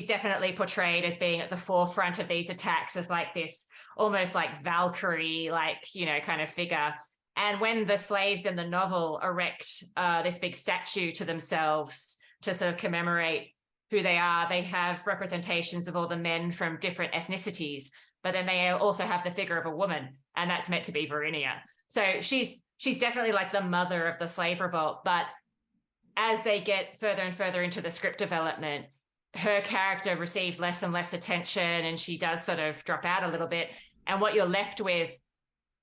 definitely portrayed as being at the forefront of these attacks, as like this almost like Valkyrie, like, kind of figure. And when the slaves in the novel erect this big statue to themselves to sort of commemorate who they are, they have representations of all the men from different ethnicities, but then they also have the figure of a woman, and that's meant to be Varinia. So she's definitely like the mother of the slave revolt. But as they get further and further into the script development, her character received less and less attention, and she does sort of drop out a little bit. And what you're left with,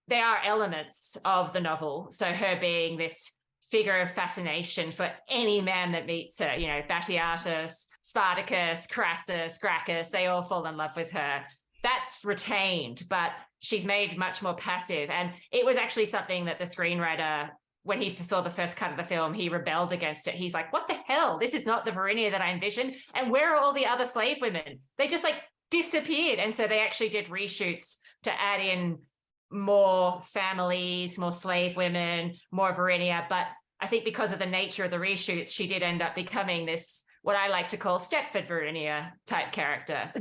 there are elements of the novel. So her being this figure of fascination for any man that meets her. You know, Batiatus, Spartacus, Crassus, Gracchus, they all fall in love with her. That's retained, but she's made much more passive. And it was actually something that the screenwriter, when he saw the first cut of the film, he rebelled against it. He's like, what the hell? This is not the Varinia that I envisioned. And where are all the other slave women? They just like disappeared. And so they actually did reshoots to add in more families, more slave women, more Varinia. But I think because of the nature of the reshoots, she did end up becoming this, what I like to call Stepford Varinia type character.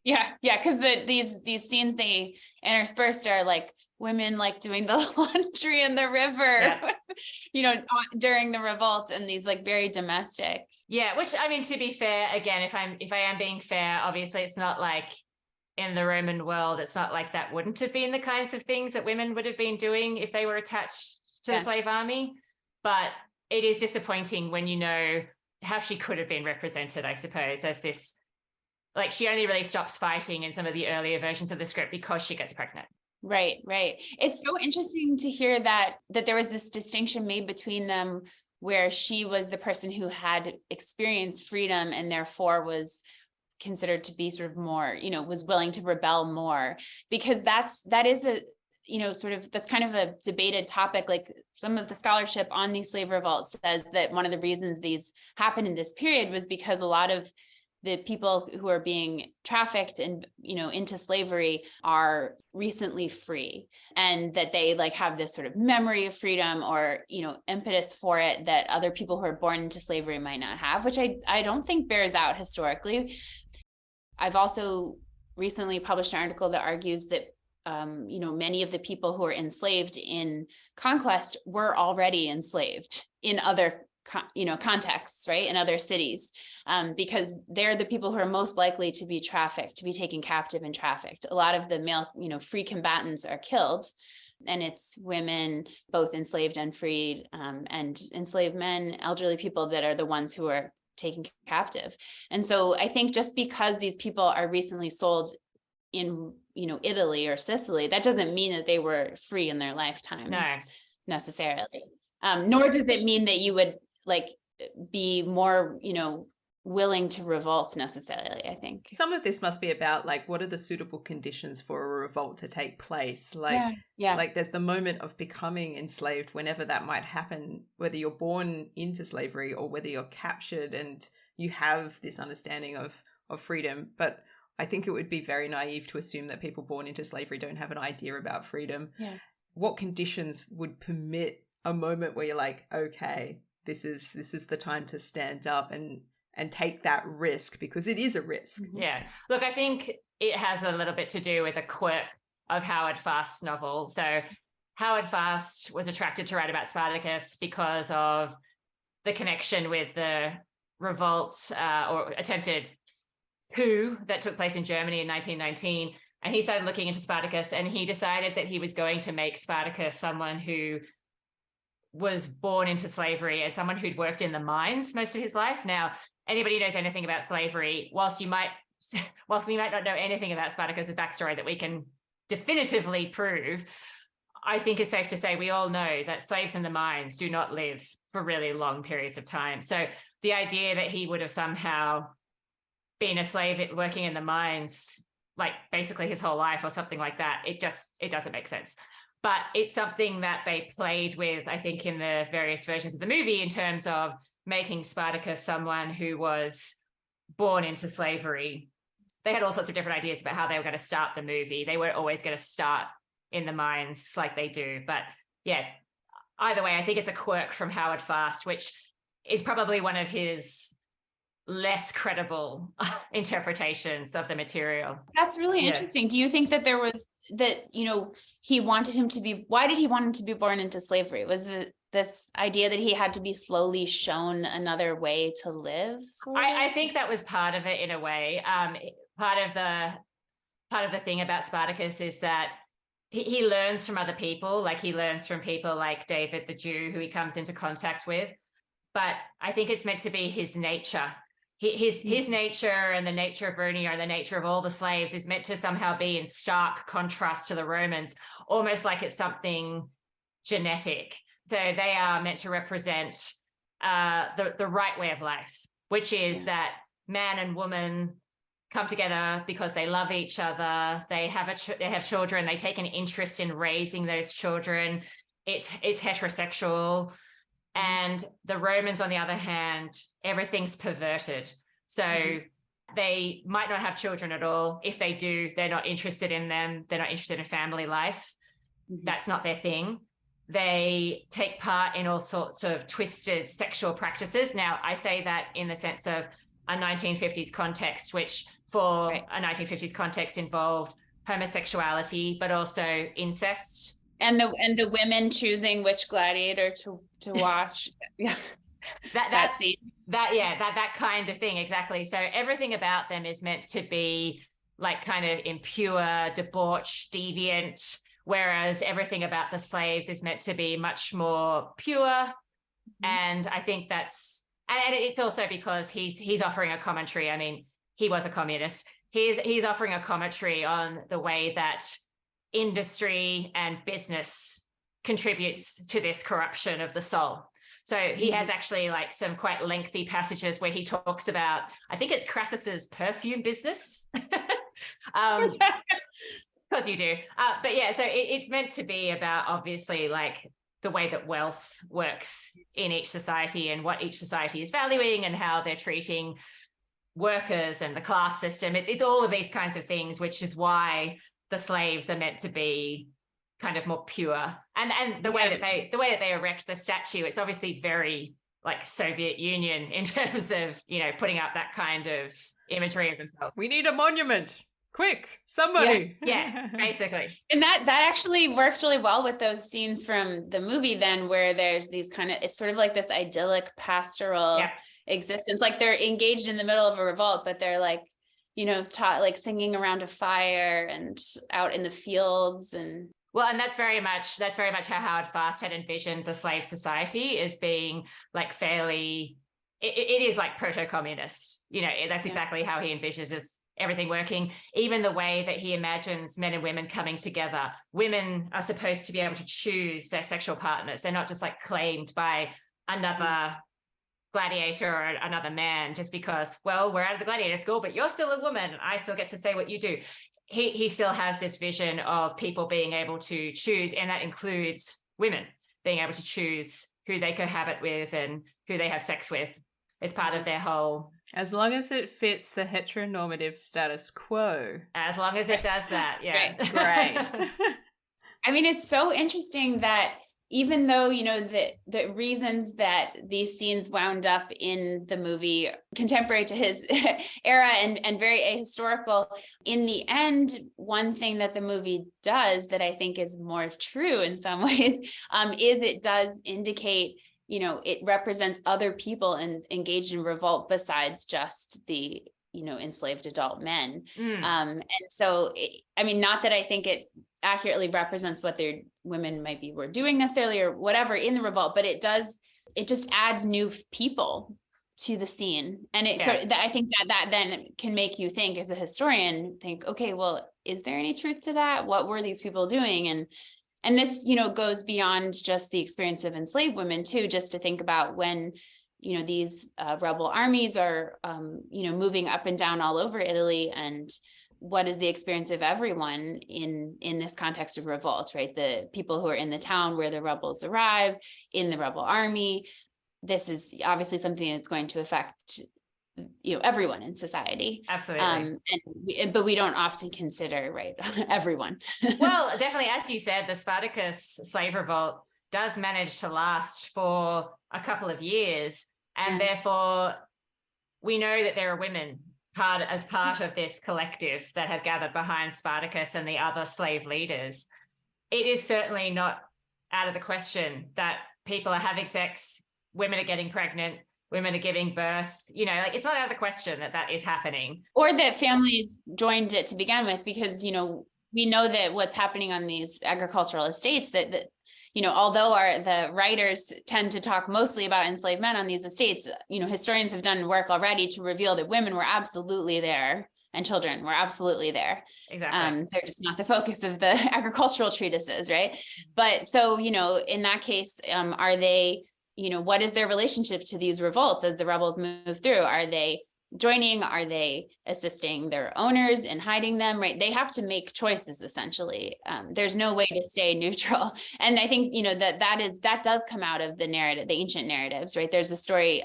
Yeah, because these scenes they interspersed are like women like doing the laundry in the river, you know, during the revolts, and these like very domestic. Yeah, which I mean, to be fair, again, if I am being fair, obviously it's not like in the Roman world, it's not like that wouldn't have been the kinds of things that women would have been doing if they were attached to the slave army. But it is disappointing when you know how she could have been represented, I suppose, as this, like, she only really stops fighting in some of the earlier versions of the script because she gets pregnant. Right. It's so interesting to hear that there was this distinction made between them, where she was the person who had experienced freedom and therefore was considered to be sort of more, you know, was willing to rebel more, because that is a, you know, sort of, that's kind of a debated topic. Like some of the scholarship on these slave revolts says that one of the reasons these happened in this period was because a lot of the people who are being trafficked and, you know, into slavery are recently free, and that they like have this sort of memory of freedom or, you know, impetus for it that other people who are born into slavery might not have, which I don't think bears out historically. I've also recently published an article that argues that you know, many of the people who are enslaved in conquest were already enslaved in other, you know, contexts, right, in other cities, because they're the people who are most likely to be trafficked, to be taken captive and trafficked. A lot of the male, you know, free combatants are killed, and it's women, both enslaved and freed, and enslaved men, elderly people, that are the ones who are taken captive. And so I think just because these people are recently sold in, you know, Italy or Sicily, that doesn't mean that they were free in their lifetime. No, necessarily. Nor does it mean that you would like be more, you know, willing to revolt necessarily, I think. Some of this must be about like, what are the suitable conditions for a revolt to take place? Like, like there's the moment of becoming enslaved, whenever that might happen, whether you're born into slavery or whether you're captured and you have this understanding of freedom. But I think it would be very naive to assume that people born into slavery don't have an idea about freedom. Yeah. What conditions would permit a moment where you're like, okay, this is the time to stand up and take that risk, because it is a risk. Yeah. Look, I think it has a little bit to do with a quirk of Howard Fast's novel. So Howard Fast was attracted to write about Spartacus because of the connection with the revolts or attempted coup that took place in Germany in 1919. And he started looking into Spartacus, and he decided that he was going to make Spartacus someone who was born into slavery and someone who'd worked in the mines most of his life. Now, anybody who knows anything about slavery, whilst we might not know anything about Spartacus' backstory that we can definitively prove, I think it's safe to say we all know that slaves in the mines do not live for really long periods of time. So the idea that he would have somehow been a slave working in the mines, like basically his whole life or something like that, it doesn't make sense. But it's something that they played with, I think, in the various versions of the movie, in terms of making Spartacus someone who was born into slavery. They had all sorts of different ideas about how they were going to start the movie. They weren't always going to start in the mines like they do. But yeah, either way, I think it's a quirk from Howard Fast, which is probably one of his less credible interpretations of the material. That's really interesting. Do you think that there was that, you know, why did he want him to be born into slavery? Was it this idea that he had to be slowly shown another way to live? I think that was part of it in a way. Part of the thing about Spartacus is that he learns from other people. Like he learns from people like David the Jew, who he comes into contact with. But I think it's meant to be his nature. His nature and the nature of Varinia and the nature of all the slaves is meant to somehow be in stark contrast to the Romans, almost like it's something genetic. So they are meant to represent the right way of life, which is that man and woman come together because they love each other. They have children. They take an interest in raising those children. It's heterosexual. And the Romans, on the other hand, everything's perverted. So they might not have children at all. If they do, they're not interested in them. They're not interested in family life. That's not their thing. They take part in all sorts of twisted sexual practices. Now, I say that in the sense of a 1950s context, which for a 1950s context involved homosexuality, but also incest. And the women choosing which gladiator to watch. that kind of thing, exactly. So everything about them is meant to be like kind of impure, debauched, deviant, whereas everything about the slaves is meant to be much more pure. And I think that's, and it's also because he's offering a commentary. I mean, he was a communist. He's offering a commentary on the way that industry and business contributes to this corruption of the soul. So he has actually like some quite lengthy passages where he talks about, I think it's Crassus's perfume business. Because you do. But yeah, so it's meant to be about obviously like the way that wealth works in each society and what each society is valuing and how they're treating workers and the class system. It's all of these kinds of things, which is why the slaves are meant to be kind of more pure. And the way that they erect the statue, it's obviously very like Soviet Union in terms of, you know, putting up that kind of imagery of themselves. We need a monument. Quick, somebody. Yeah, basically. And that actually works really well with those scenes from the movie then, where there's these kind of, it's sort of like this idyllic pastoral existence. Like they're engaged in the middle of a revolt, but they're like, you know, taught like singing around a fire and out in the fields. And well, and that's very much how Howard Fast had envisioned the slave society as being like fairly, it is like proto-communist, you know, that's exactly how he envisages everything working. Even the way that he imagines men and women coming together, women are supposed to be able to choose their sexual partners. They're not just like claimed by another gladiator or another man just because, well, we're out of the gladiator school, but you're still a woman and I still get to say what you do. He still has this vision of people being able to choose, and that includes women being able to choose who they cohabit with and who they have sex with. It's part of their whole... As long as it fits the heteronormative status quo. As long as it does that, yeah. Great. I mean, it's so interesting that even though, you know, the reasons that these scenes wound up in the movie contemporary to his era and very ahistorical, in the end, one thing that the movie does that I think is more true in some ways is it does indicate, you know, it represents other people and engaged in revolt besides just the, you know, enslaved adult men. And so, I mean, not that I think it accurately represents what their women were doing necessarily or whatever in the revolt, but it just adds new people to the scene. And I think that then can make you think as a historian, think, okay, well, is there any truth to that? What were these people doing? And this, you know, goes beyond just the experience of enslaved women too, just to think about when, you know, these rebel armies are, you know, moving up and down all over Italy, and what is the experience of everyone in this context of revolt, right? The people who are in the town where the rebels arrive, in the rebel army. This is obviously something that's going to affect, you know, everyone in society. Absolutely. But we don't often consider, right, everyone. Well, definitely, as you said, the Spartacus slave revolt does manage to last for a couple of years, and therefore we know that there are women as part of this collective that have gathered behind Spartacus and the other slave leaders. It is certainly not out of the question that people are having sex, women are getting pregnant, women are giving birth, you know, like it's not out of the question that is happening. Or that families joined it to begin with, because, you know, we know that what's happening on these agricultural estates, that although the writers tend to talk mostly about enslaved men on these estates, historians have done work already to reveal that women were absolutely there and children were absolutely there. Exactly. They're just not the focus of the agricultural treatises, right? But so, in that case, are they, what is their relationship to these revolts as the rebels move through? Are they joining? Are they assisting their owners in hiding them, right? They have to make choices, essentially. There's no way to stay neutral. And I think, that does come out of the narrative, the ancient narratives, right? There's a story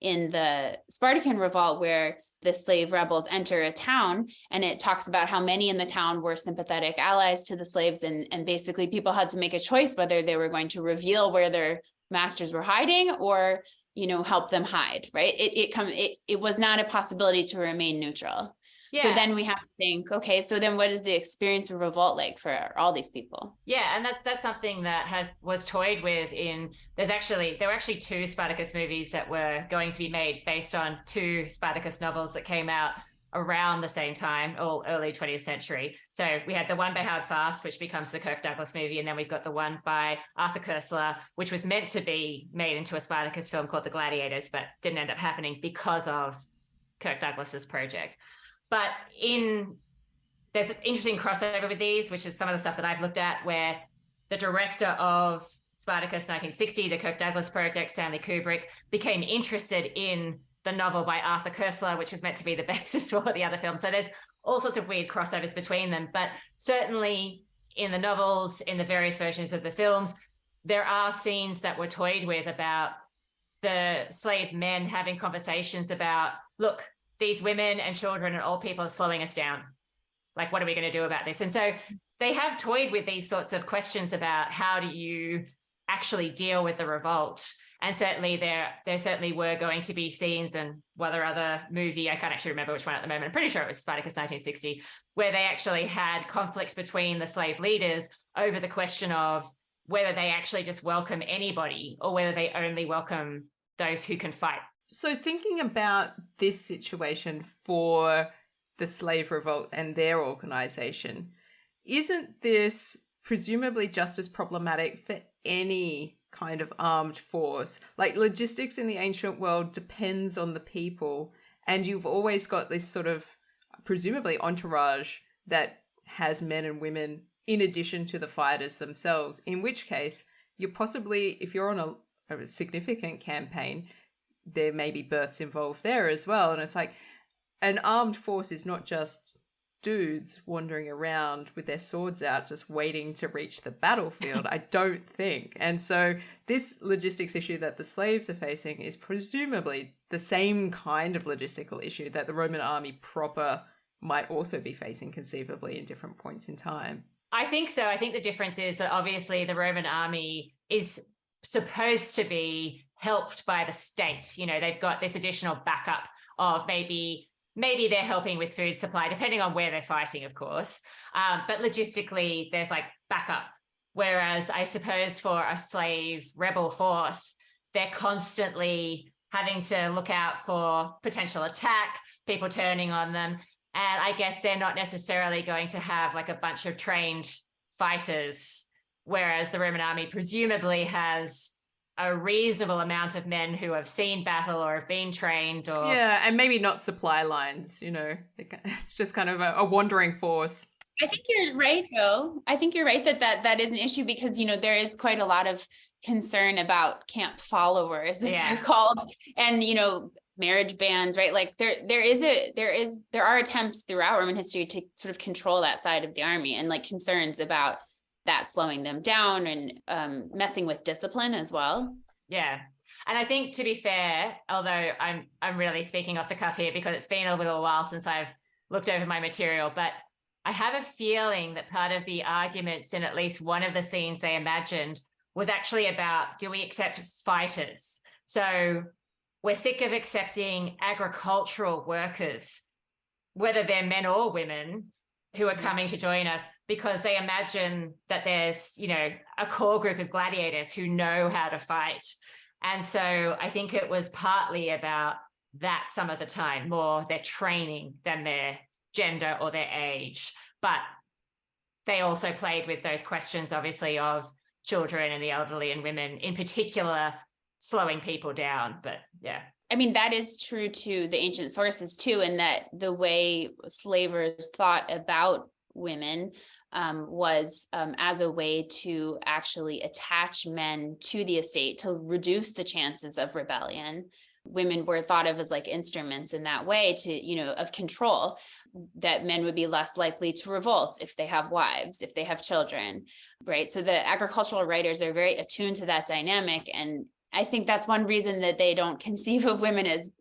in the Spartacan revolt where the slave rebels enter a town, and it talks about how many in the town were sympathetic allies to the slaves. And basically people had to make a choice whether they were going to reveal where their masters were hiding or help them hide, right? It was not a possibility to remain neutral. Yeah. So then we have to think, okay, so then what is the experience of revolt like for all these people? Yeah, and that's something that was toyed with there were actually 2 Spartacus movies that were going to be made based on 2 Spartacus novels that came out around the same time, all early 20th century. So we had the one by Howard Fast, which becomes the Kirk Douglas movie, and then we've got the one by Arthur Koestler, which was meant to be made into a Spartacus film called The Gladiators, but didn't end up happening because of Kirk Douglas's project. But there's an interesting crossover with these, which is some of the stuff that I've looked at, where the director of Spartacus 1960, the Kirk Douglas project, Stanley Kubrick, became interested in the novel by Arthur Koestler, which was meant to be the basis for the other film. So there's all sorts of weird crossovers between them. But certainly in the novels, in the various versions of the films, there are scenes that were toyed with about the slave men having conversations about, look, these women and children and old people are slowing us down. Like, what are we going to do about this? And so they have toyed with these sorts of questions about how do you actually deal with the revolt. And certainly there certainly were going to be scenes, and other movie, I can't actually remember which one at the moment, I'm pretty sure it was Spartacus 1960, where they actually had conflict between the slave leaders over the question of whether they actually just welcome anybody or whether they only welcome those who can fight. So thinking about this situation for the slave revolt and their organization, isn't this presumably just as problematic for any kind of armed force? Like, logistics in the ancient world depends on the people, and you've always got this sort of presumably entourage that has men and women in addition to the fighters themselves, in which case you're possibly, if you're on a significant campaign, there may be births involved there as well. And it's like, an armed force is not just dudes wandering around with their swords out just waiting to reach the battlefield, I don't think. And so this logistics issue that the slaves are facing is presumably the same kind of logistical issue that the Roman army proper might also be facing, conceivably, in different points in time. I think so. I think the difference is that obviously the Roman army is supposed to be helped by the state. They've got this additional backup of maybe they're helping with food supply, depending on where they're fighting, of course. But logistically, there's like backup. Whereas I suppose for a slave rebel force, they're constantly having to look out for potential attack, people turning on them. And I guess they're not necessarily going to have like a bunch of trained fighters, whereas the Roman army presumably has a reasonable amount of men who have seen battle or have been trained, or and maybe not supply lines. It's just kind of a wandering force. I think you're right, though. I think you're right that is an issue because there is quite a lot of concern about camp followers, as they're called, and marriage bans, right? Like there are attempts throughout Roman history to sort of control that side of the army, and like concerns about that slowing them down and messing with discipline as well. Yeah. And I think, to be fair, although I'm really speaking off the cuff here because it's been a little while since I've looked over my material, but I have a feeling that part of the arguments in at least one of the scenes they imagined was actually about, do we accept fighters? So we're sick of accepting agricultural workers, whether they're men or women, who are coming to join us, because they imagine that there's, a core group of gladiators who know how to fight. And so I think it was partly about that some of the time, more their training than their gender or their age. But they also played with those questions, obviously, of children and the elderly and women in particular slowing people down. But yeah. I mean, that is true to the ancient sources too, in that the way slavers thought about women was as a way to actually attach men to the estate to reduce the chances of rebellion. Women were thought of as like instruments in that way to, of control, that men would be less likely to revolt if they have wives, if they have children, right? So the agricultural writers are very attuned to that dynamic. And I think that's one reason that they don't conceive of women as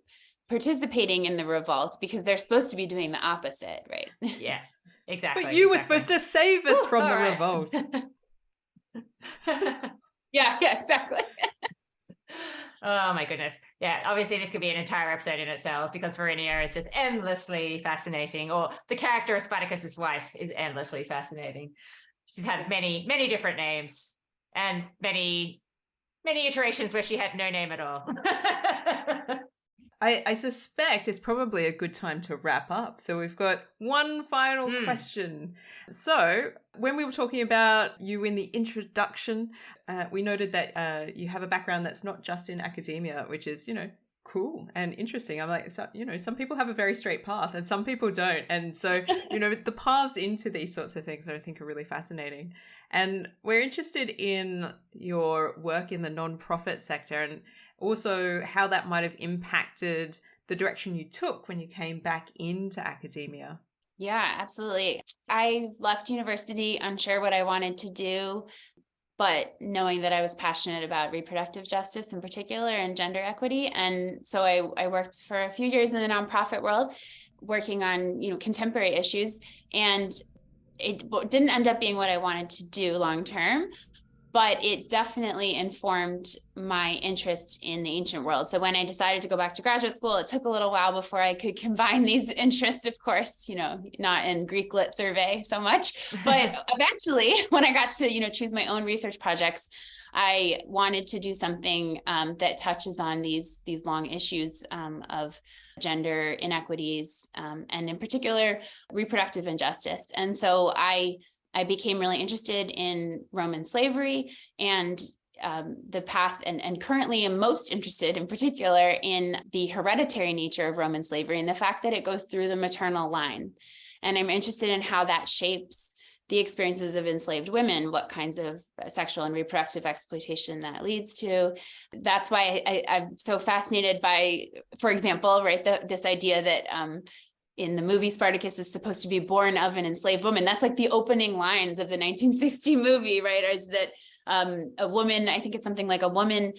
participating in the revolt, because they're supposed to be doing the opposite, right? Yeah, exactly. But you were supposed to save us from the revolt. Yeah, exactly. Oh my goodness. Yeah, obviously this could be an entire episode in itself, because Varinia is just endlessly fascinating, or the character of Spartacus's wife is endlessly fascinating. She's had many, many different names and many iterations where she had no name at all. I suspect it's probably a good time to wrap up. So we've got one final question. So when we were talking about you in the introduction, we noted that you have a background that's not just in academia, which is, cool and interesting. I'm like, some people have a very straight path and some people don't. And so, the paths into these sorts of things I think are really fascinating. And we're interested in your work in the nonprofit sector and also how that might have impacted the direction you took when you came back into academia. Yeah, absolutely. I left university unsure what I wanted to do, but knowing that I was passionate about reproductive justice in particular and gender equity. And so I worked for a few years in the nonprofit world, working on, contemporary issues. And it didn't end up being what I wanted to do long term, but it definitely informed my interest in the ancient world. So when I decided to go back to graduate school, it took a little while before I could combine these interests, of course, not in Greek lit survey so much, but eventually when I got to, choose my own research projects, I wanted to do something that touches on these long issues of gender inequities, and in particular, reproductive injustice. And so I became really interested in Roman slavery and the path, and currently am most interested in particular in the hereditary nature of Roman slavery and the fact that it goes through the maternal line. And I'm interested in how that shapes the experiences of enslaved women, what kinds of sexual and reproductive exploitation that leads to. That's why I'm so fascinated by, for example, right, this idea that in the movie Spartacus is supposed to be born of an enslaved woman. That's like the opening lines of the 1960 movie, right? Is that a woman, I think it's something like a woman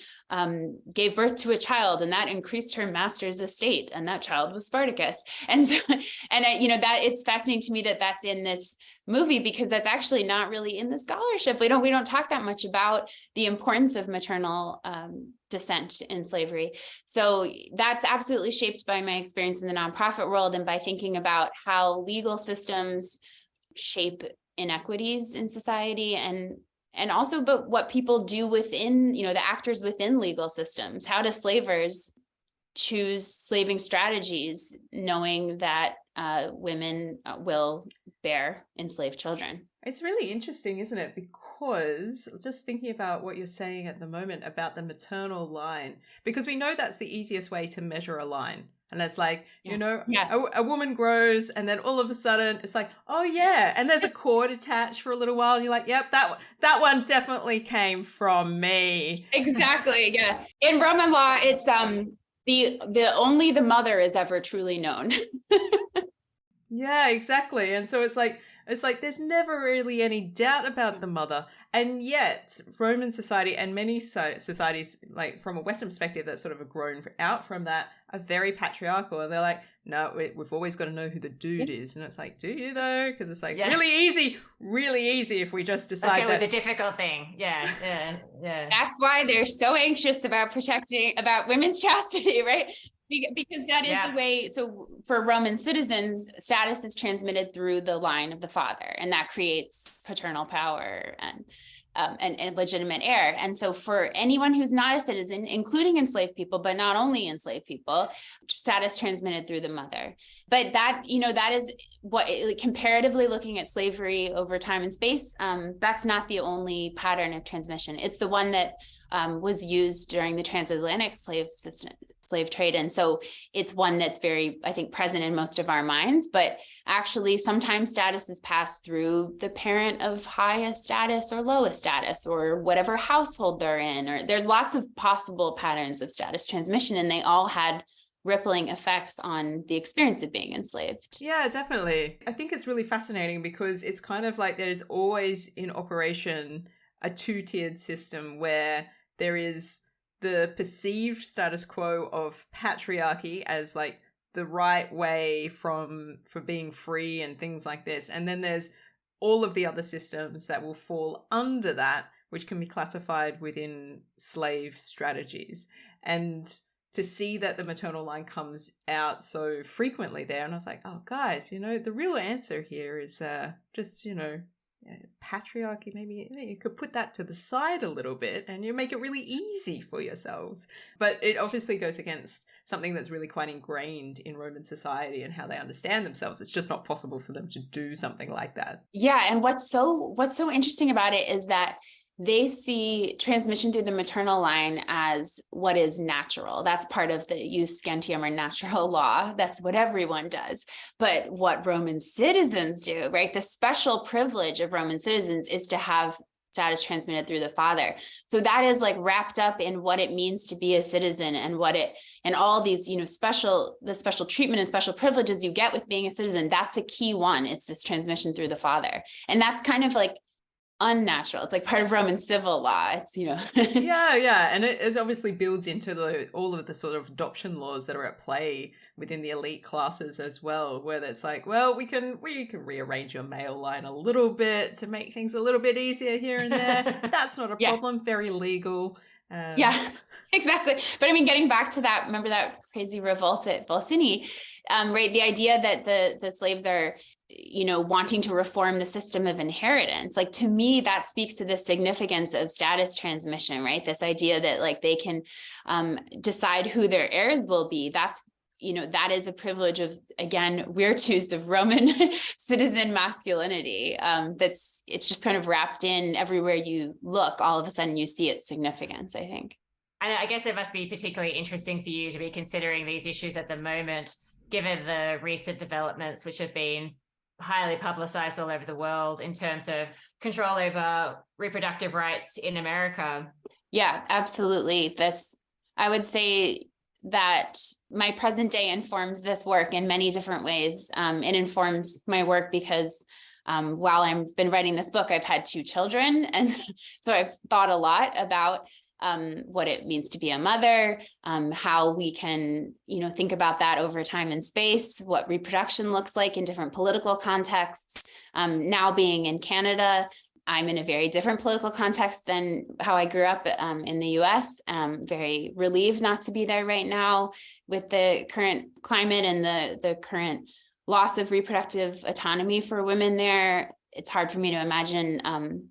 gave birth to a child and that increased her master's estate, and that child was Spartacus. And so, that it's fascinating to me that that's in this movie, because that's actually not really in the scholarship. We don't talk that much about the importance of maternal descent in slavery. So that's absolutely shaped by my experience in the nonprofit world and by thinking about how legal systems shape inequities in society, and also but what people do within, the actors within legal systems. How do slavers choose slaving strategies knowing that women will bear enslaved children? It's really interesting, isn't it? Because just thinking about what you're saying at the moment about the maternal line, because we know that's the easiest way to measure a line. And it's like, Yes. a woman grows and then all of a sudden it's like, oh yeah. And there's a cord attached for a little while. And you're like, yep, that one definitely came from me. Exactly. Yeah. In Roman law, it's the only the mother is ever truly known. Yeah, exactly. And so it's like there's never really any doubt about the mother. And yet Roman society and many societies, like from a Western perspective that sort of have grown out from that, are very patriarchal. And they're like, no, we've always got to know who the dude is. And it's like, do you though? Because it's like, it's really easy if we just decide that's the difficult thing. Yeah. That's why they're so anxious about about women's chastity, right? Because that is the way. So for Roman citizens, status is transmitted through the line of the father, and that creates paternal power. and legitimate heir. And so for anyone who's not a citizen, including enslaved people, but not only enslaved people, status transmitted through the mother. But that, that is what, comparatively looking at slavery over time and space, that's not the only pattern of transmission. It's the one that was used during the transatlantic slave trade. And so it's one that's very, I think, present in most of our minds, but actually sometimes status is passed through the parent of highest status or lowest status, or whatever household they're in, or there's lots of possible patterns of status transmission, and they all had rippling effects on the experience of being enslaved. Yeah, definitely. I think it's really fascinating because it's kind of like there's always in operation a two-tiered system where there is the perceived status quo of patriarchy as like the right way for being free and things like this. And then there's all of the other systems that will fall under that, which can be classified within slave strategies. And to see that the maternal line comes out so frequently there, and I was like, oh, guys, the real answer here is just, patriarchy. Maybe you could put that to the side a little bit and you make it really easy for yourselves. But it obviously goes against something that's really quite ingrained in Roman society and how they understand themselves. It's just not possible for them to do something like that. Yeah, and what's so interesting about it is that they see transmission through the maternal line as what is natural. That's part of the jus gentium, or natural law. That's what everyone does. But what Roman citizens do, right? The special privilege of Roman citizens is to have status transmitted through the father. So that is like wrapped up in what it means to be a citizen, and and all these, the special treatment and special privileges you get with being a citizen. That's a key one. It's this transmission through the father. And that's kind of like unnatural. It's like part of Roman civil law. It's, yeah. And it obviously builds into all of the sort of adoption laws that are at play within the elite classes as well, where it's like, well, we can rearrange your male line a little bit to make things a little bit easier here and there. That's not a problem. Very legal. Yeah, exactly. But I mean, getting back to that, remember that crazy revolt at Volsinii, right? The idea that the slaves are, wanting to reform the system of inheritance. Like, to me, that speaks to the significance of status transmission, right? This idea that like they can decide who their heirs will be. That's, that is a privilege of, again, virtues of Roman citizen masculinity. It's just kind of wrapped in everywhere you look. All of a sudden you see its significance, I think. And I guess it must be particularly interesting for you to be considering these issues at the moment, given the recent developments, which have been highly publicized all over the world in terms of control over reproductive rights in America. Yeah, absolutely. I would say that my present day informs this work in many different ways. It informs my work because while I've been writing this book, I've had 2 children. And so I've thought a lot about what it means to be a mother, how we can, think about that over time and space, what reproduction looks like in different political contexts. Now being in Canada, I'm in a very different political context than how I grew up in the US. Very relieved not to be there right now with the current climate and the current loss of reproductive autonomy for women there. It's hard for me to imagine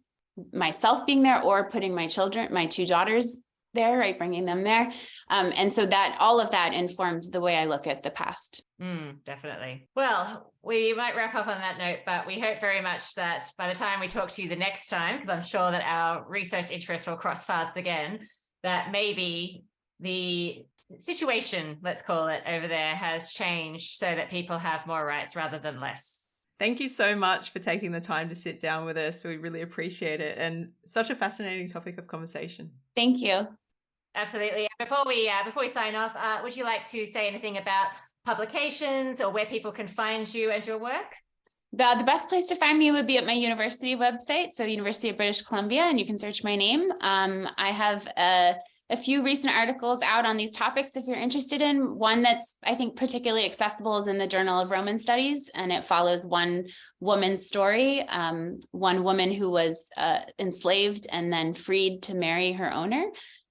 myself being there or putting my 2 daughters there, right, bringing them there. And so that all of that informs the way I look at the past. Definitely. Well, we might wrap up on that note, but we hope very much that by the time we talk to you the next time, because I'm sure that our research interests will cross paths again, that maybe the situation, let's call it, over there has changed so that people have more rights rather than less. Thank you so much for taking the time to sit down with us. We really appreciate it, and such a fascinating topic of conversation. Thank you. Absolutely. Before we sign off, would you like to say anything about publications or where people can find you and your work? The best place to find me would be at my university website, so University of British Columbia, and you can search my name. I have a few recent articles out on these topics if you're interested in. One that's, I think, particularly accessible is in the Journal of Roman Studies, and it follows one woman's story, one woman who was enslaved and then freed to marry her owner,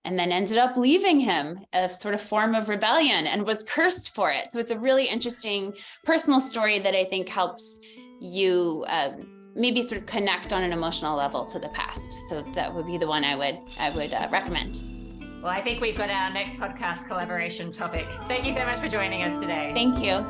and then ended up leaving him, a sort of form of rebellion, and was cursed for it. So it's a really interesting personal story that I think helps you maybe sort of connect on an emotional level to the past. So that would be the one I would recommend. Well, I think we've got our next podcast collaboration topic. Thank you so much for joining us today. Thank you.